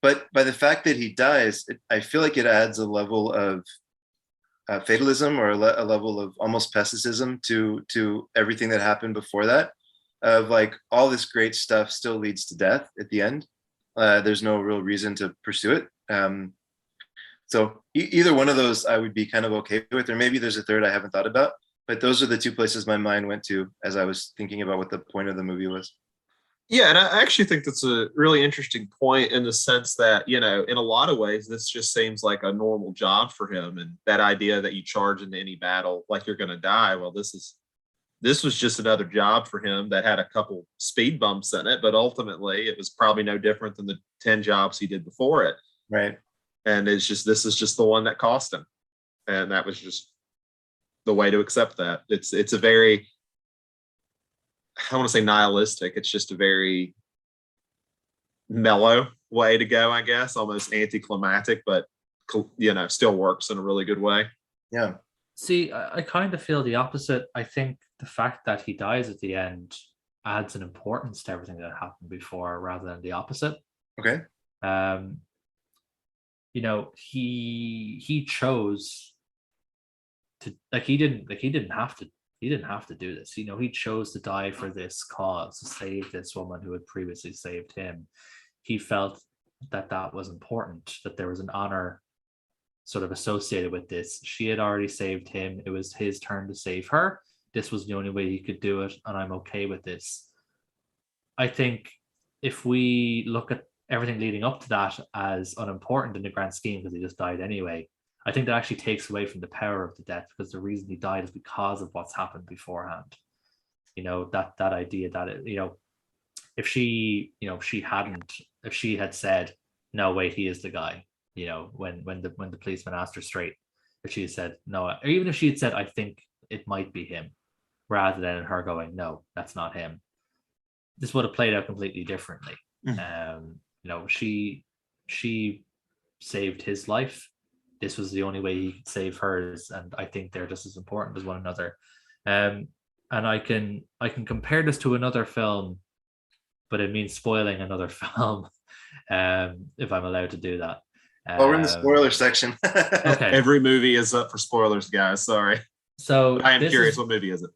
But by the fact that he dies, I feel like it adds a level of fatalism, or a level of almost pessimism to everything that happened before that, of like all this great stuff still leads to death at the end. There's no real reason to pursue it. So either one of those I would be kind of okay with, or maybe there's a third I haven't thought about, but those are the two places my mind went to as I was thinking about what the point of the movie was. Yeah, and I actually think that's a really interesting point, in the sense that, you know, in a lot of ways, this just seems like a normal job for him. And that idea that you charge into any battle like you're going to die, well, this was just another job for him that had a couple speed bumps in it, but ultimately it was probably no different than the 10 jobs he did before it. Right. And this is just the one that cost him. And that was just the way to accept that. It's a very, I want to say nihilistic. It's just a very mellow way to go, I guess, almost anticlimactic, but, you know, still works in a really good way. Yeah. See, I kind of feel the opposite. I think the fact that he dies at the end adds an importance to everything that happened before, rather than the opposite. Okay. You know, he chose to, like, he didn't have to do this. You know, he chose to die for this cause, to save this woman who had previously saved him. He felt that was important, that there was an honor sort of associated with this. She had already saved him. It was his turn to save her. This was the only way he could do it, and I'm okay with this. I think if we look at everything leading up to that as unimportant in the grand scheme because he just died anyway, I think that actually takes away from the power of the death, because the reason he died is because of what's happened beforehand. That idea that if she had said, no, wait, he is the guy, when the policeman asked her straight, if she had said no, or even if she had said, I think it might be him, rather than her going, no, that's not him, this would have played out completely differently. She saved his life. This was the only way he could save hers, and I think they're just as important as one another. And I can compare this to another film, but it means spoiling another film, if I'm allowed to do that. We're in the spoiler section. Okay. Every movie is up for spoilers, guys. Sorry. So I am curious, what movie is it?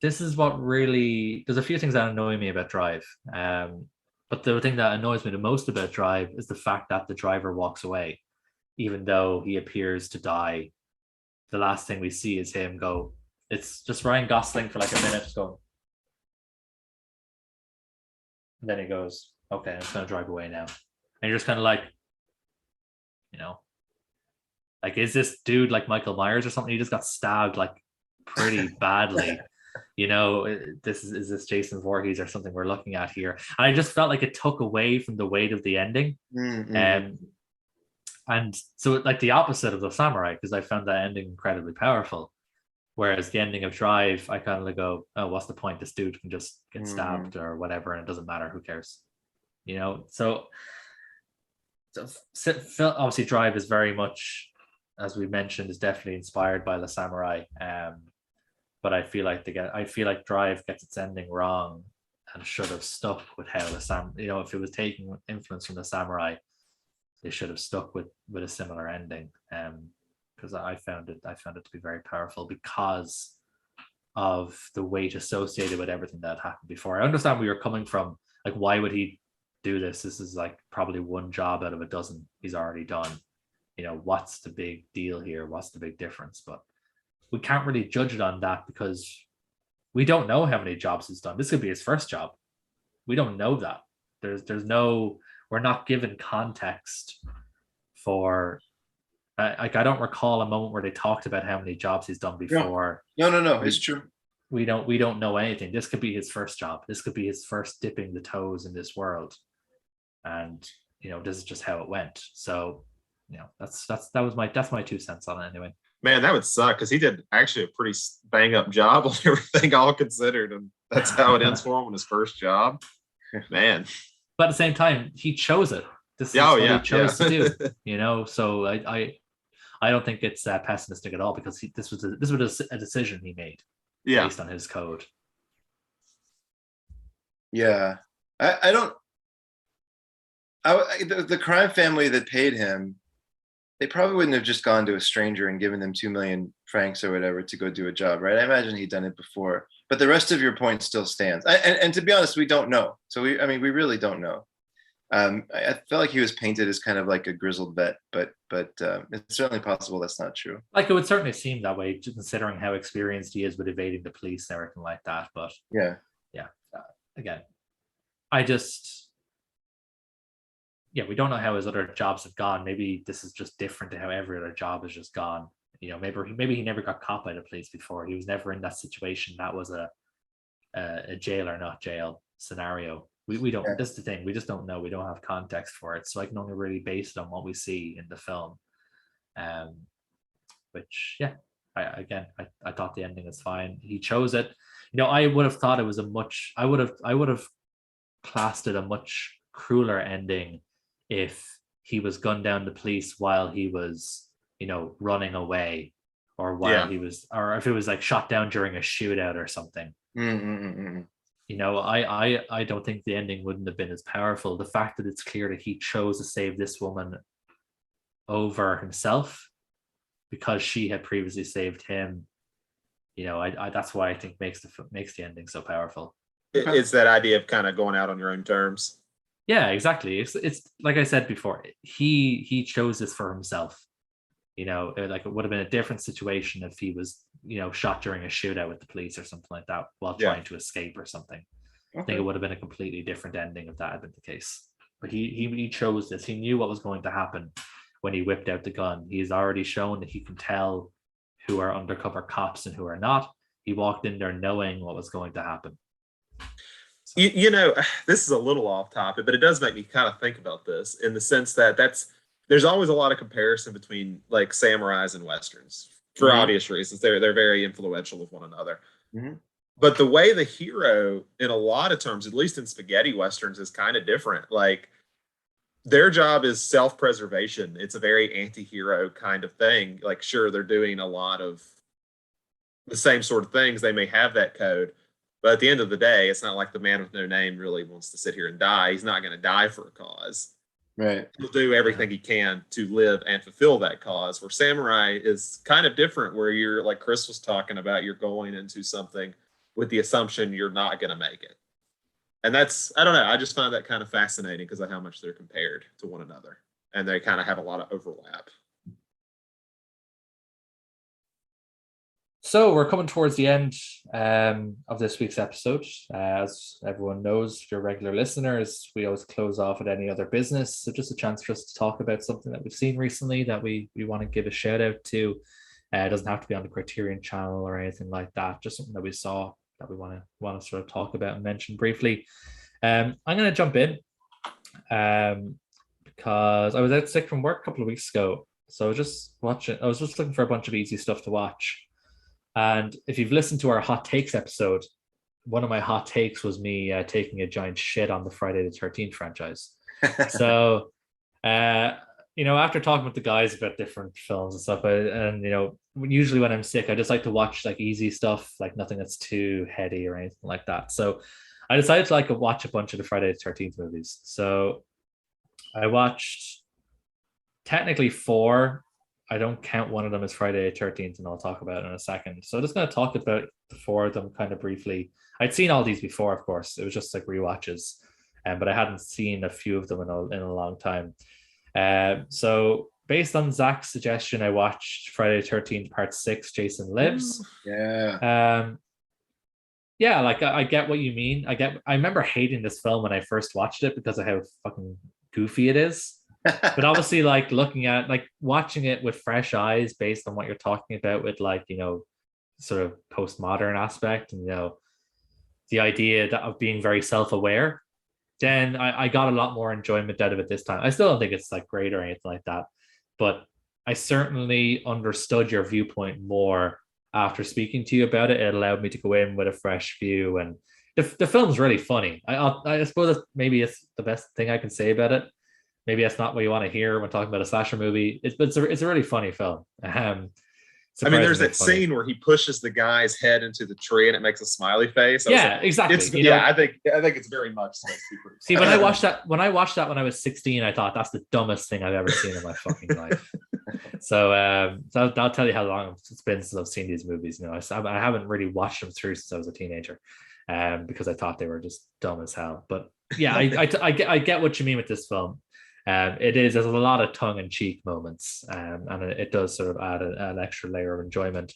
This is what really, there's a few things that annoy me about Drive. But the thing that annoys me the most about Drive is the fact that the driver walks away, even though he appears to die. The last thing we see is him go. It's just Ryan Gosling for like a minute, just going. And then he goes, okay, I'm just going to drive away now. And you're just kind of like, like, is this dude like Michael Myers or something? He just got stabbed like pretty badly. Is this Jason Voorhees or something we're looking at here? And I just felt like it took away from the weight of the ending. Mm-hmm. And so like the opposite of The Samurai, because I found that ending incredibly powerful. Whereas the ending of Drive, I kind of go, oh, what's the point? This dude can just get stabbed or whatever, and it doesn't matter. Who cares? So obviously Drive is very much, as we mentioned, is definitely inspired by The Samurai. But I feel like Drive gets its ending wrong and should have stuck with how if it was taking influence from The Samurai, they should have stuck with a similar ending. Because I found it to be very powerful because of the weight associated with everything that happened before. I understand where you're coming from. Like, why would he do this? This is like probably one job out of a dozen he's already done. What's the big deal here? What's the big difference? But we can't really judge it on that because we don't know how many jobs he's done. This could be his first job. We don't know that. We're not given context for. I don't recall a moment where they talked about how many jobs he's done before. No, it's true. We don't know anything. This could be his first job. This could be his first dipping the toes in this world, and this is just how it went. So, that's my 2 cents on it anyway. Man, that would suck because he did actually a pretty bang up job on everything all considered, and that's how it ends for him on his first job. Man, but at the same time, he chose it. This is what he chose to do. So I don't think it's pessimistic at all because this was a decision he made based on his code. Yeah, I don't. The crime family that paid him, they probably wouldn't have just gone to a stranger and given them 2 million francs or whatever to go do a job, right? I imagine he'd done it before. But the rest of your point still stands. And to be honest, we don't know. So we really don't know. I felt like he was painted as kind of like a grizzled vet, but it's certainly possible that's not true. Like, it would certainly seem that way, considering how experienced he is with evading the police and everything like that. But yeah. Again, we don't know how his other jobs have gone. Maybe this is just different to how every other job has just gone. Maybe he never got caught by the police before. He was never in that situation. That was a jail or not jail scenario. We don't. Yeah. That's the thing. We just don't know. We don't have context for it, so I can only really base it on what we see in the film. Which, I thought the ending was fine. He chose it. I would have thought it was I would have classed it a much crueler ending if he was gunned down the police while he was, running away, or while he was, or if it was like shot down during a shootout or something. Mm-hmm. I don't think the ending wouldn't have been as powerful. The fact that it's clear that he chose to save this woman over himself because she had previously saved him, that's why I think makes the ending so powerful. It's that idea of kind of going out on your own terms. Yeah, exactly. It's like I said before, he chose this for himself. Like it would have been a different situation if he was, shot during a shootout with the police or something like that while trying to escape or something. I think it would have been a completely different ending if that had been the case. But he chose this. He knew what was going to happen when he whipped out the gun. He's already shown that he can tell who are undercover cops and who are not. He walked in there knowing what was going to happen. This is a little off topic, but it does make me kind of think about this in the sense that there's always a lot of comparison between like samurais and westerns for obvious reasons. They're very influential with one another. Mm-hmm. But the way the hero, in a lot of terms, at least in spaghetti westerns, is kind of different. Like their job is self-preservation. It's a very anti-hero kind of thing. Like, sure, they're doing a lot of the same sort of things. They may have that code, but at the end of the day, it's not like the man with no name really wants to sit here and die. He's not going to die for a cause. Right. He'll do everything he can to live and fulfill that cause. Where samurai is kind of different, where you're, like Chris was talking about, you're going into something with the assumption you're not going to make it. And that's, I don't know, I just find that kind of fascinating because of how much they're compared to one another. And they kind of have a lot of overlap. So we're coming towards the end of this week's episode. As everyone knows, if you're regular listeners, we always close off with any other business. So just a chance for us to talk about something that we've seen recently that we want to give a shout out to. It doesn't have to be on the Criterion channel or anything like that. Just something that we saw that we want to sort of talk about and mention briefly. I'm going to jump in because I was out sick from work a couple of weeks ago. So I was just looking for a bunch of easy stuff to watch. And if you've listened to our hot takes episode, one of my hot takes was me taking a giant shit on the Friday the 13th franchise. So, after talking with the guys about different films and stuff, usually when I'm sick, I just like to watch like easy stuff, like nothing that's too heady or anything like that. So I decided to watch a bunch of the Friday the 13th movies. So I watched technically 4. I don't count one of them as Friday the 13th, and I'll talk about it in a second. So I'm just going to talk about the 4 of them kind of briefly. I'd seen all these before, of course. It was just like rewatches, but I hadn't seen a few of them in a long time. So based on Zach's suggestion, I watched Friday the 13th Part 6, Jason Lives. Yeah. I get what you mean. I remember hating this film when I first watched it because of how fucking goofy it is. But obviously, watching it with fresh eyes based on what you're talking about with sort of postmodern aspect and the idea of being very self-aware, then I got a lot more enjoyment out of it this time. I still don't think it's like great or anything like that, but I certainly understood your viewpoint more after speaking to you about it. It allowed me to go in with a fresh view, and the film's really funny. I suppose maybe it's the best thing I can say about it. Maybe that's not what you want to hear when talking about a slasher movie. It's a really funny film. There's that scene where he pushes the guy's head into the tree and it makes a smiley face. Exactly. I think it's very much so. See, when I watched that when I was 16, I thought that's the dumbest thing I've ever seen in my fucking life. So I'll tell you how long it's been since I've seen these movies. I haven't really watched them through since I was a teenager, because I thought they were just dumb as hell. But yeah, I get what you mean with this film. There's a lot of tongue-in-cheek moments, and it does sort of add an extra layer of enjoyment.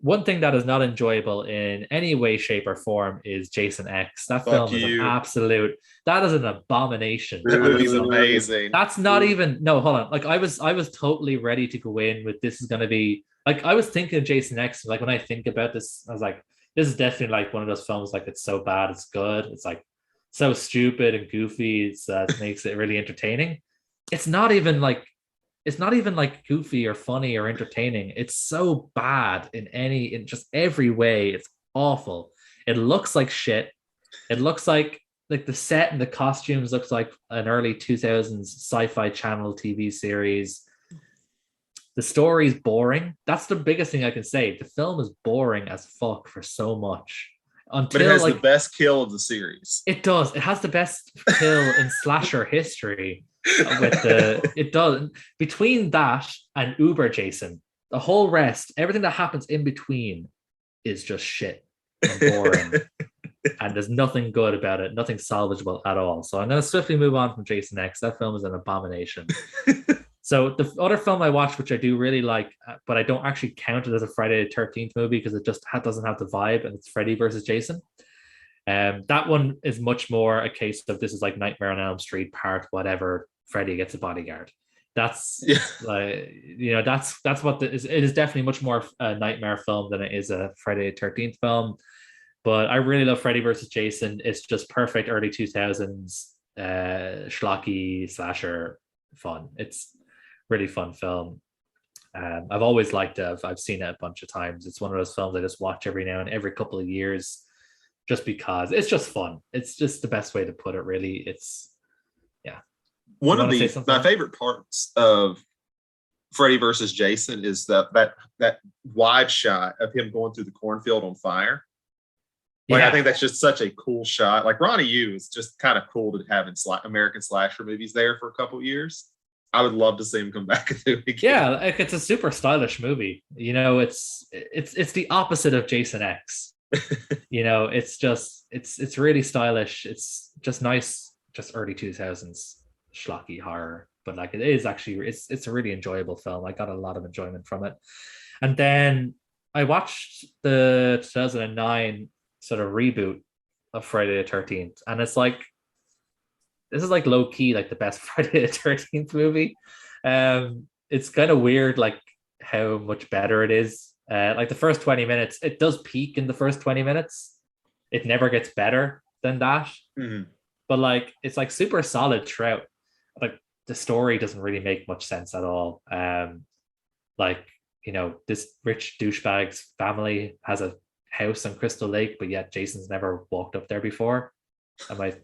One thing that is not enjoyable in any way, shape, or form is Jason X. That film is an abomination. That movie's amazing. That's not even, no, hold on. Like I was totally ready to go in with, this is going to be, like, I was thinking of Jason X, like when I think about this, I was like, this is definitely like one of those films, like it's so bad it's good. It's like so stupid and goofy, it makes it really entertaining. It's not even like goofy or funny or entertaining. It's so bad in just every way. It's awful. It looks like shit. It looks like the set and the costumes looks like an early 2000s sci-fi channel TV series. The story's boring. That's the biggest thing I can say. The film is boring as fuck for so much. But it has the best kill of the series. It does. It has the best kill in slasher history. It does. Between that and Uber Jason, the whole rest, everything that happens in between is just shit and boring. And there's nothing good about it, nothing salvageable at all. So I'm going to swiftly move on from Jason X. That film is an abomination. So the other film I watched, which I do really like, but I don't actually count it as a Friday the 13th movie because it just doesn't have the vibe, and it's Freddy versus Jason. That one is much more a case of this is like Nightmare on Elm Street part whatever. Freddy gets a bodyguard. That's Yeah. like that's what it is definitely much more a nightmare film than it is a Friday the 13th film. But I really love Freddy versus Jason. It's just perfect early 2000s schlocky slasher fun. It's really fun film. I've always liked it. I've seen it a bunch of times. It's one of those films I just watch every now and every couple of years, just because it's just fun. It's just the best way to put it. Really, it's yeah. One You of wanna say my something? favorite parts of Freddy versus Jason is that wide shot of him going through the cornfield on fire. Like Yeah, I think that's just such a cool shot. Like Ronnie Yu is just kind of cool to have in American slasher movies there for a couple of years. I would love to see him come back and do it again. yeah. Like it's a super stylish movie. It's the opposite of Jason X. It's just it's really stylish. It's just nice, just early 2000s schlocky horror. But like it is actually it's a really enjoyable film. I got a lot of enjoyment from it. And then I watched the 2009 sort of reboot of Friday the 13th, and it's like this is like low key like the best Friday the 13th movie. It's kind of weird like how much better it is. Like the first 20 minutes, it does peak in the first 20 minutes. It never gets better than that. Mhm. But like it's like super solid throughout. Like the story doesn't really make much sense at all. Like this rich douchebag's family has a house on Crystal Lake, but yet Jason's never walked up there before. Am I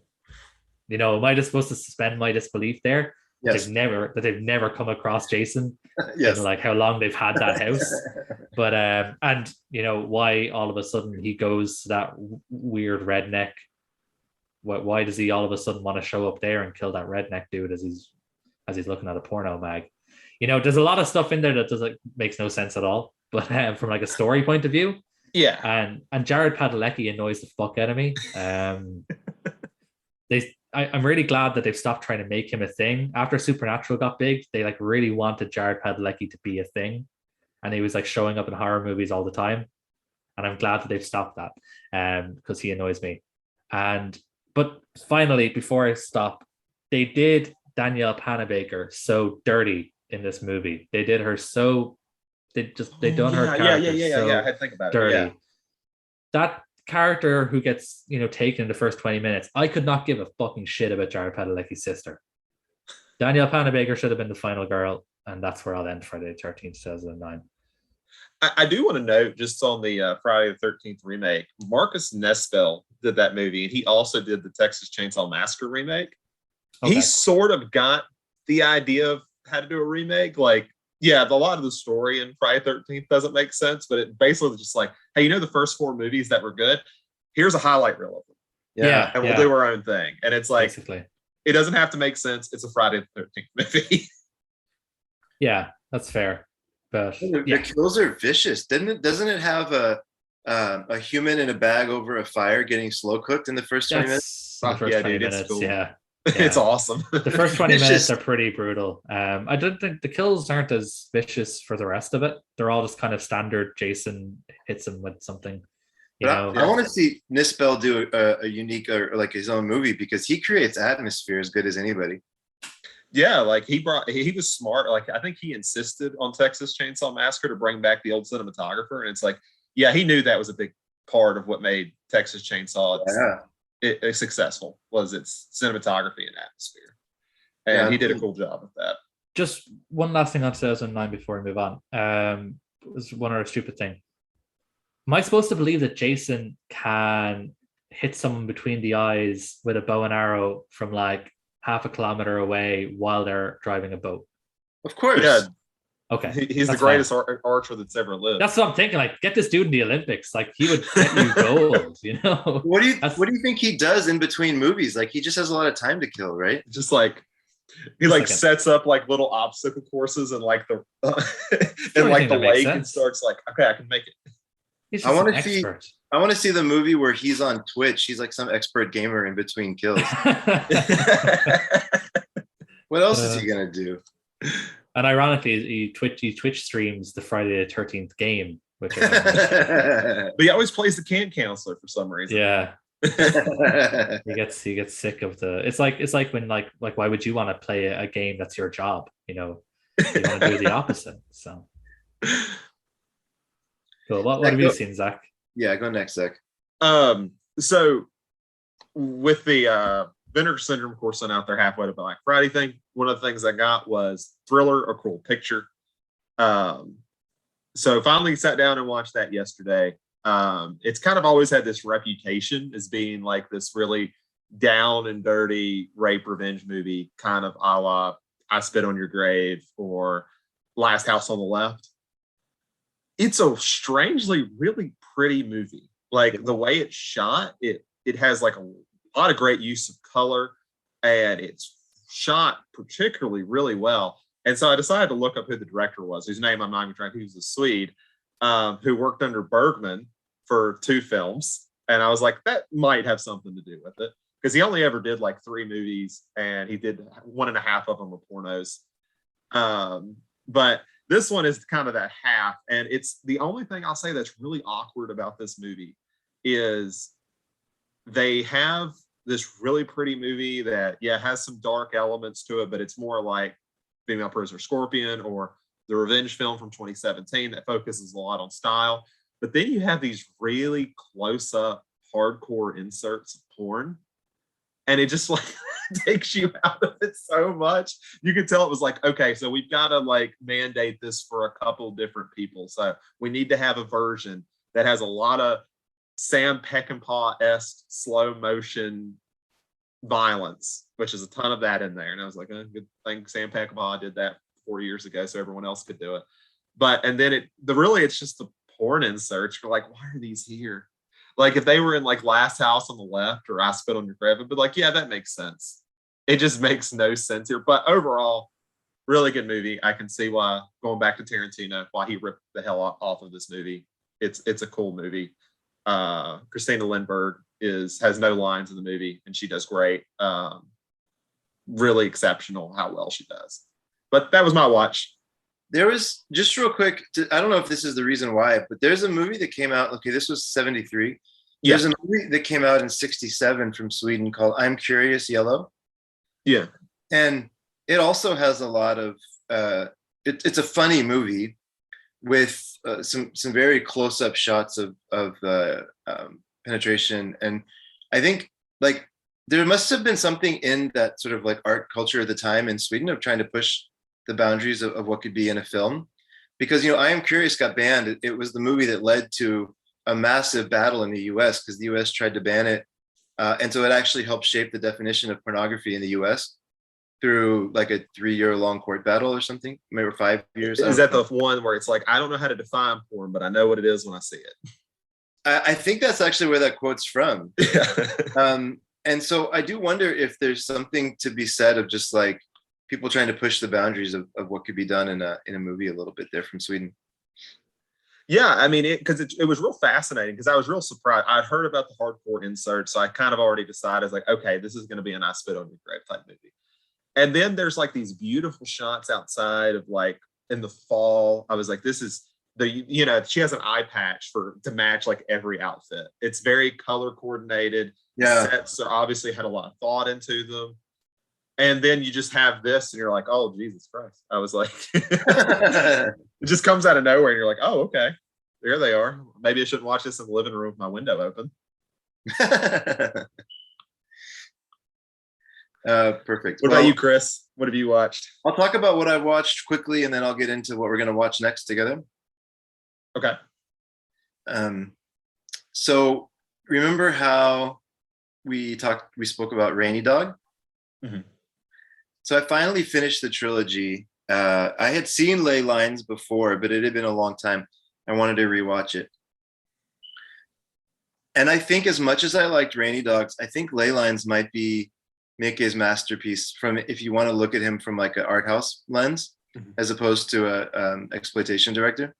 just supposed to suspend my disbelief there? Yes. They've never come across Jason Yes. in like how long they've had that house. But and why all of a sudden he goes to that weird redneck. Why does he all of a sudden want to show up there and kill that redneck dude as he's looking at a porno mag? There's a lot of stuff in there that doesn't makes no sense at all. But from like a story point of view, Yeah. and Jared Padalecki annoys the fuck out of me. I'm really glad that they've stopped trying to make him a thing. After Supernatural got big, they like really wanted Jared Padalecki to be a thing, and he was like showing up in horror movies all the time. And I'm glad that they've stopped that, because he annoys me. But finally, before I stop, they did Danielle Panabaker so dirty in this movie. They did her so they done her character so I had to think about dirty. it. Yeah. That character who gets taken in the first 20 minutes, I could not give a fucking shit about Jared Padalecki's sister. Danielle Panabaker should have been the final girl, and that's where I'll end Friday the 13th, 2009. I do want to note just on the Friday the 13th remake, Marcus Nespel did that movie, and he also did the Texas Chainsaw Massacre remake. Okay. He sort of got the idea of how to do a remake. Like, yeah, a lot of the story in Friday the 13th doesn't make sense, but it basically just like, hey, the first 4 movies that were good? Here's a highlight reel of them. Yeah. And we'll do our own thing. And it's like, basically, it doesn't have to make sense. It's a Friday the 13th movie. yeah, that's fair. But The kills are vicious. Doesn't it have a human in a bag over a fire getting slow cooked in the first 20 minutes? that's the first 20 dude, it's minutes. cool. Yeah. It's awesome. The first 20 It's minutes just- are pretty brutal. I don't think the kills aren't as vicious for the rest of it. They're all just kind of standard. Jason hits him with something. I want to see Nispel do a unique or like his own movie because he creates atmosphere as good as anybody. Yeah, like he was smart. Like I think he insisted on Texas Chainsaw Massacre to bring back the old cinematographer, and it's like, yeah, he knew that was a big part of what made Texas Chainsaw it successful was its cinematography and atmosphere, and he did a cool job with that. Just one last thing on 2009 before we move on. Was one other stupid thing. Am I supposed to believe that Jason can hit someone between the eyes with a bow and arrow from like half a kilometer away while they're driving a boat? Of course. Yeah, Okay. he's the that's greatest archer that's ever lived. That's what I'm thinking. Like, get this dude in the Olympics. Like, he would get you gold, What do you think he does in between movies? Like he just has a lot of time to kill, right? Just like he Just like like a- sets up like little obstacle courses and like the only and like thing the that makes lake and sense. starts like, okay, I can make it. He's I just wanna an see- expert. I want to see the movie where he's on Twitch. He's like some expert gamer in between kills. What else is he gonna do? And ironically, he Twitch streams the Friday the 13th game, which I don't know. But he always plays the camp counselor for some reason. Yeah. He gets sick of the. It's like when why would you want to play a game that's your job? You know, you want to do the opposite. So cool. What have you seen, Zach? Yeah, go next, Zach. So with the Vinegar Syndrome course out there halfway to Black Friday thing, one of the things I got was Thriller: A Cruel Picture. So finally sat down and watched that yesterday. It's kind of always had this reputation as being like this really down and dirty rape revenge movie, kind of a la I Spit on Your Grave or Last House on the Left. It's a strangely really pretty movie. Like the way it's shot, it has like a lot of great use of color, and it's shot particularly really well. And so I decided to look up who the director was, whose name I'm not even trying to. He was a Swede who worked under Bergman for 2 films. And I was like, that might have something to do with it, because he only ever did like 3 movies, and he did 1.5 of them were pornos. But this one is kind of that half. And it's the only thing I'll say that's really awkward about this movie is they have this really pretty movie that, has some dark elements to it, but it's more like Female Prisoner Scorpion or the revenge film from 2017 that focuses a lot on style. But then you have these really close-up hardcore inserts of porn, and it just like takes you out of it so much. You could tell it was like, okay, so we've got to like mandate this for a couple different people. So we need to have a version that has a lot of Sam Peckinpah-esque slow motion violence, which is a ton of that in there. And I was like, good thing Sam Peckinpah did that 4 years ago so everyone else could do it. But and then it's just the porn inserts. You're like, why are these here? Like if they were in like Last House on the Left or I Spit on Your Grave, but like, yeah, that makes sense. It just makes no sense here. But overall, really good movie. I can see why, going back to Tarantino, why he ripped the hell off of this movie. It's a cool movie. Christina Lindbergh has no lines in the movie, and she does great. Really exceptional how well she does. But that was my watch. There was, just real quick, I don't know if this is the reason why, but there's a movie that came out. Okay, this was 73. There's a movie that came out in 67 from Sweden called I'm Curious Yellow. Yeah. And it also has a lot of, it's a funny movie with some very close-up shots of penetration. And I think like there must have been something in that sort of like art culture at the time in Sweden of trying to push the boundaries of what could be in a film, because I Am Curious got banned. It was the movie that led to a massive battle in the US because the US tried to ban it, and so it actually helped shape the definition of pornography in the US through like a 3-year long court battle or something, maybe 5 years. Is that the one where it's like, I don't know how to define porn, but I know what it is when I see it? I think that's actually where that quote's from. Yeah. And so I do wonder if there's something to be said of just like people trying to push the boundaries of what could be done in a movie a little bit there from Sweden. Yeah, I mean, it was real fascinating because I was real surprised. I'd heard about the hardcore insert, so I kind of already decided, like, okay, this is going to be an I Spit on Your Grave type movie. And then there's like these beautiful shots outside of like in the fall. I was like, this is she has an eye patch to match like every outfit. It's very color coordinated. Yeah. The sets obviously had a lot of thought into them. And then you just have this and you're like, oh, Jesus Christ. I was like, it just comes out of nowhere and you're like, oh, okay, there they are. Maybe I shouldn't watch this in the living room with my window open. Perfect. What about you, Chris? What have you watched? I'll talk about what I watched quickly, and then I'll get into what we're going to watch next together. Okay. So remember how we spoke about Rainy Dog? Mm-hmm. So I finally finished the trilogy. I had seen Ley Lines before, but it had been a long time. I wanted to rewatch it. And I think as much as I liked Rainy Dogs, I think Ley Lines might be Miike's masterpiece if you want to look at him from like an art house lens, mm-hmm. as opposed to a exploitation director.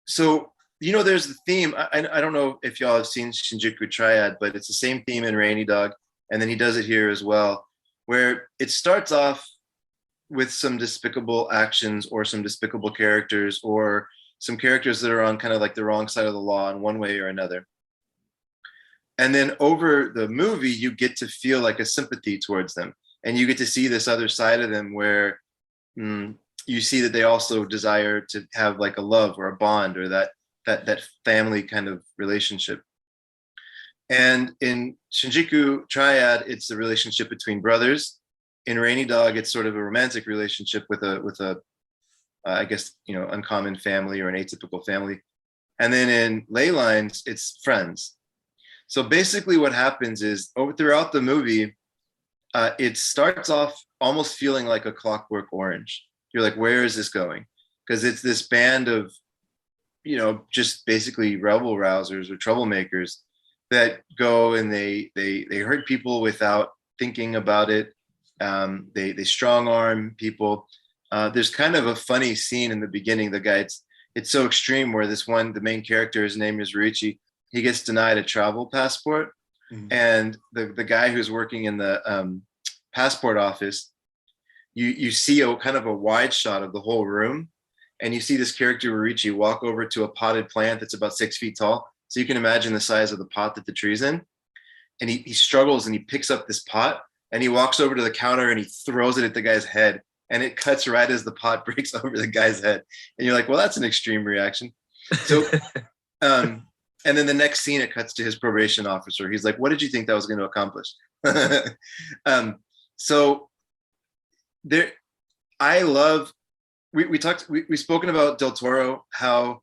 So, there's the theme. I don't know if y'all have seen Shinjuku Triad, but it's the same theme in Rainy Dog. And then he does it here as well, where it starts off with some despicable actions or some despicable characters or some characters that are on kind of like the wrong side of the law in one way or another. And then over the movie, you get to feel like a sympathy towards them. And you get to see this other side of them where you see that they also desire to have like a love or a bond or that family kind of relationship. And in Shinjuku Triad, it's the relationship between brothers. In Rainy Dog, it's sort of a romantic relationship with a I guess, you know, uncommon family or an atypical family. And then in Ley Lines, it's friends. So basically what happens is throughout the movie, it starts off almost feeling like a Clockwork Orange. You're like, where is this going? Because it's this band of, you know, just basically rebel rousers or troublemakers that go and they hurt people without thinking about it. They strong arm people. There's kind of a funny scene in the beginning. The guy, it's so extreme where the main character, his name is Ryuichi, he gets denied a travel passport. Mm-hmm. And the guy who's working in the passport office, you see a kind of a wide shot of the whole room. And you see this character, Ryuichi, walk over to a potted plant that's about 6 feet tall. So you can imagine the size of the pot that the tree's in. And he struggles and he picks up this pot and he walks over to the counter and he throws it at the guy's head. And it cuts right as the pot breaks over the guy's head. And you're like, well, that's an extreme reaction. So, and then the next scene, it cuts to his probation officer. He's like, what did you think that was going to accomplish? So there, I love, we've spoken about Del Toro, how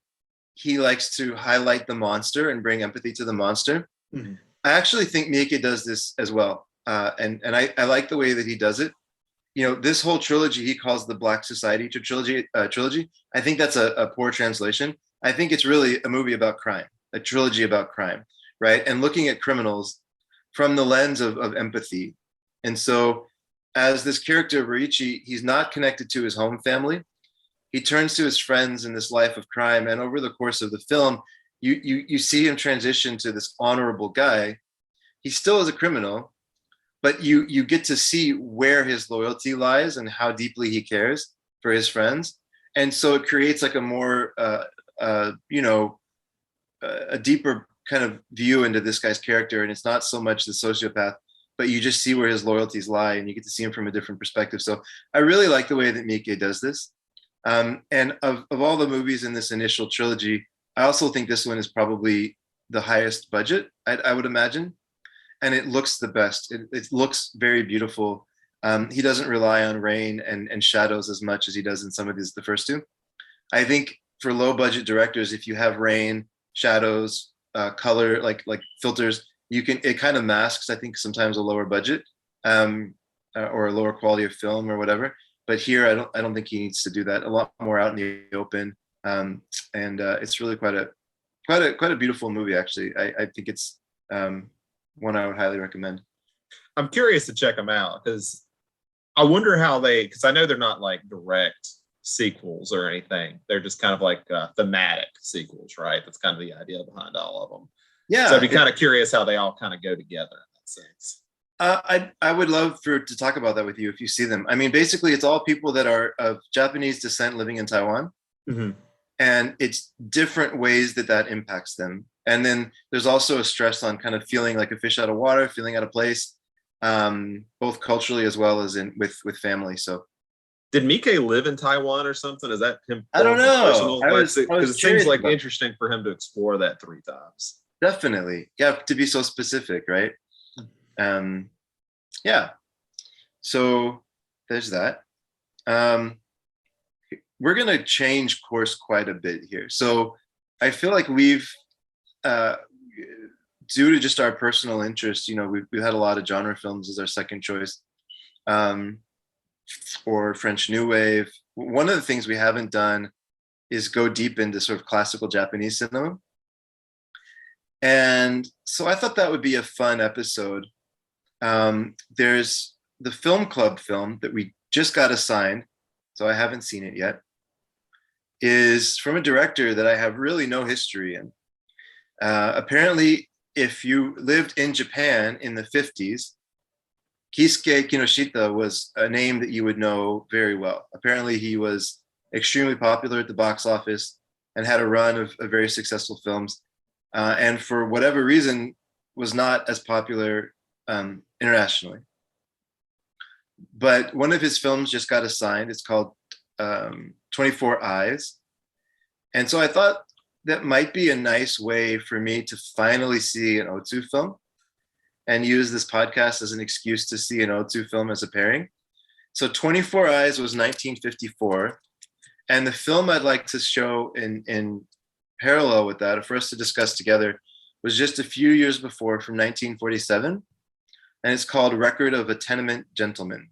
he likes to highlight the monster and bring empathy to the monster. Mm-hmm. I actually think Miike does this as well. And I like the way that he does it. You know, this whole trilogy he calls the Black Society trilogy. I think that's a poor translation. I think it's really a movie about crime, a trilogy about crime, right? And looking at criminals from the lens of empathy. And so as this character, Ryuichi, he's not connected to his home family. He turns to his friends in this life of crime. And over the course of the film, you see him transition to this honorable guy. He still is a criminal, but you get to see where his loyalty lies and how deeply he cares for his friends. And so it creates like a more, a deeper kind of view into this guy's character. And it's not so much the sociopath, but you just see where his loyalties lie and you get to see him from a different perspective. So I really like the way that Miike does this. And of all the movies in this initial trilogy, I also think this one is probably the highest budget, I would imagine. And it looks the best. It looks very beautiful. He doesn't rely on rain and shadows as much as he does in some of the first two. I think for low budget directors, if you have rain, shadows, color, like filters, it kind of masks, I think, sometimes a lower budget or a lower quality of film or whatever. But here, I don't think he needs to do that. A lot more out in the open, and it's really quite a beautiful movie. Actually, I think it's one I would highly recommend. I'm curious to check them out because I wonder how because I know they're not like direct sequels or anything. They're just kind of like thematic sequels, right? That's kind of the idea behind all of them. Yeah. So I'd be kind of curious how they all kind of go together in that sense. I would love to talk about that with you if you see them. I mean, basically, it's all people that are of Japanese descent living in Taiwan. Mm-hmm. And it's different ways that impacts them. And then there's also a stress on kind of feeling like a fish out of water, feeling out of place, both culturally as well as with family. So, did Miike live in Taiwan or something? Is that him? I don't know. Because it seems like interesting for him to explore that 3 times. Definitely, yeah. To be so specific, right? Yeah. So there's that. We're gonna change course quite a bit here. So I feel like we've due to just our personal interest, you know, we've had a lot of genre films as our second choice, or French New Wave. One of the things we haven't done is go deep into sort of classical Japanese cinema. And so I thought that would be a fun episode. There's the Film Club film that we just got assigned, so I haven't seen it yet, is from a director that I have really no history in. Apparently, if you lived in Japan in the 50s, Kisuke Kinoshita was a name that you would know very well. Apparently, he was extremely popular at the box office and had a run of very successful films. And for whatever reason, was not as popular internationally. But one of his films just got assigned. It's called 24 Eyes. And so I thought that might be a nice way for me to finally see an Otsu film and use this podcast as an excuse to see an Otsu film as a pairing. So 24 Eyes was 1954. And the film I'd like to show in parallel with that, for us to discuss together, was just a few years before, from 1947. And it's called Record of a Tenement Gentleman.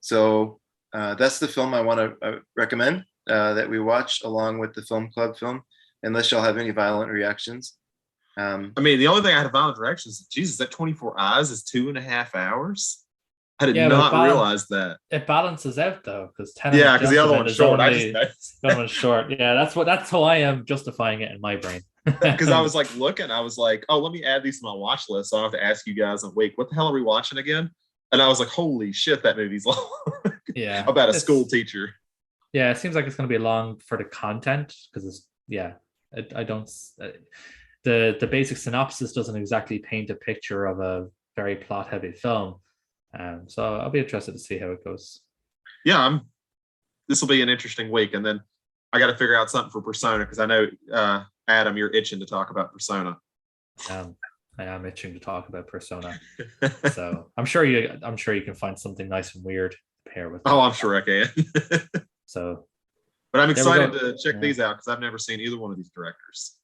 So that's the film I want to recommend that we watch along with the Film Club film, unless y'all have any violent reactions. I mean, the only thing I had a violent reaction is, Jesus, that 24 Eyes is 2.5 hours. I did not realize that. It balances out though, because because the other one's short. The other one's short. Yeah, that's how I am justifying it in my brain. Because I was like looking, I was like, oh, let me add these to my watch list. So I have to ask you guys, wait, what the hell are we watching again? And I was like, holy shit, that movie's long. Yeah, about a school teacher. Yeah, it seems like it's going to be long for the content because the basic synopsis doesn't exactly paint a picture of a very plot heavy film. So I'll be interested to see how it goes. Yeah, this will be an interesting week, and then I got to figure out something for Persona because I know Adam, you're itching to talk about Persona. I am itching to talk about Persona. So I'm sure you can find something nice and weird to pair with. Oh, I'm sure I can. So, but I'm excited to check these out because I've never seen either one of these directors.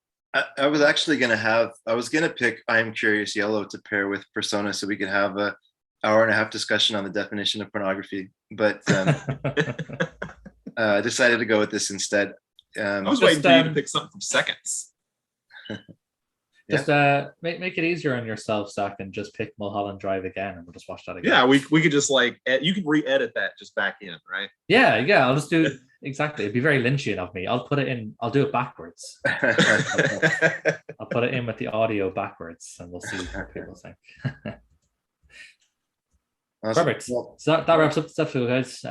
I was actually I was gonna pick I Am Curious Yellow to pair with Persona so we could have a hour and a half discussion on the definition of pornography, but decided to go with this instead. I was waiting for you to pick something from Seconds. Just make it easier on yourself, Zach, and just pick Mulholland Drive again, and we'll just watch that again. Yeah, we could just you can re-edit that just back in, right? Yeah, I'll just do exactly. It'd be very Lynchian of me. I'll put it in. I'll do it backwards. I'll put it in with the audio backwards, and we'll see what people think. Awesome. Perfect. So that wraps up the stuff, guys.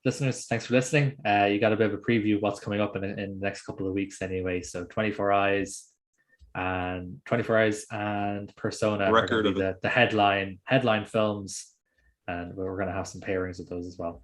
Listeners, thanks for listening. You got a bit of a preview of what's coming up in the next couple of weeks, anyway. So 24 Eyes and Persona Record are the headline films, and we're going to have some pairings of those as well.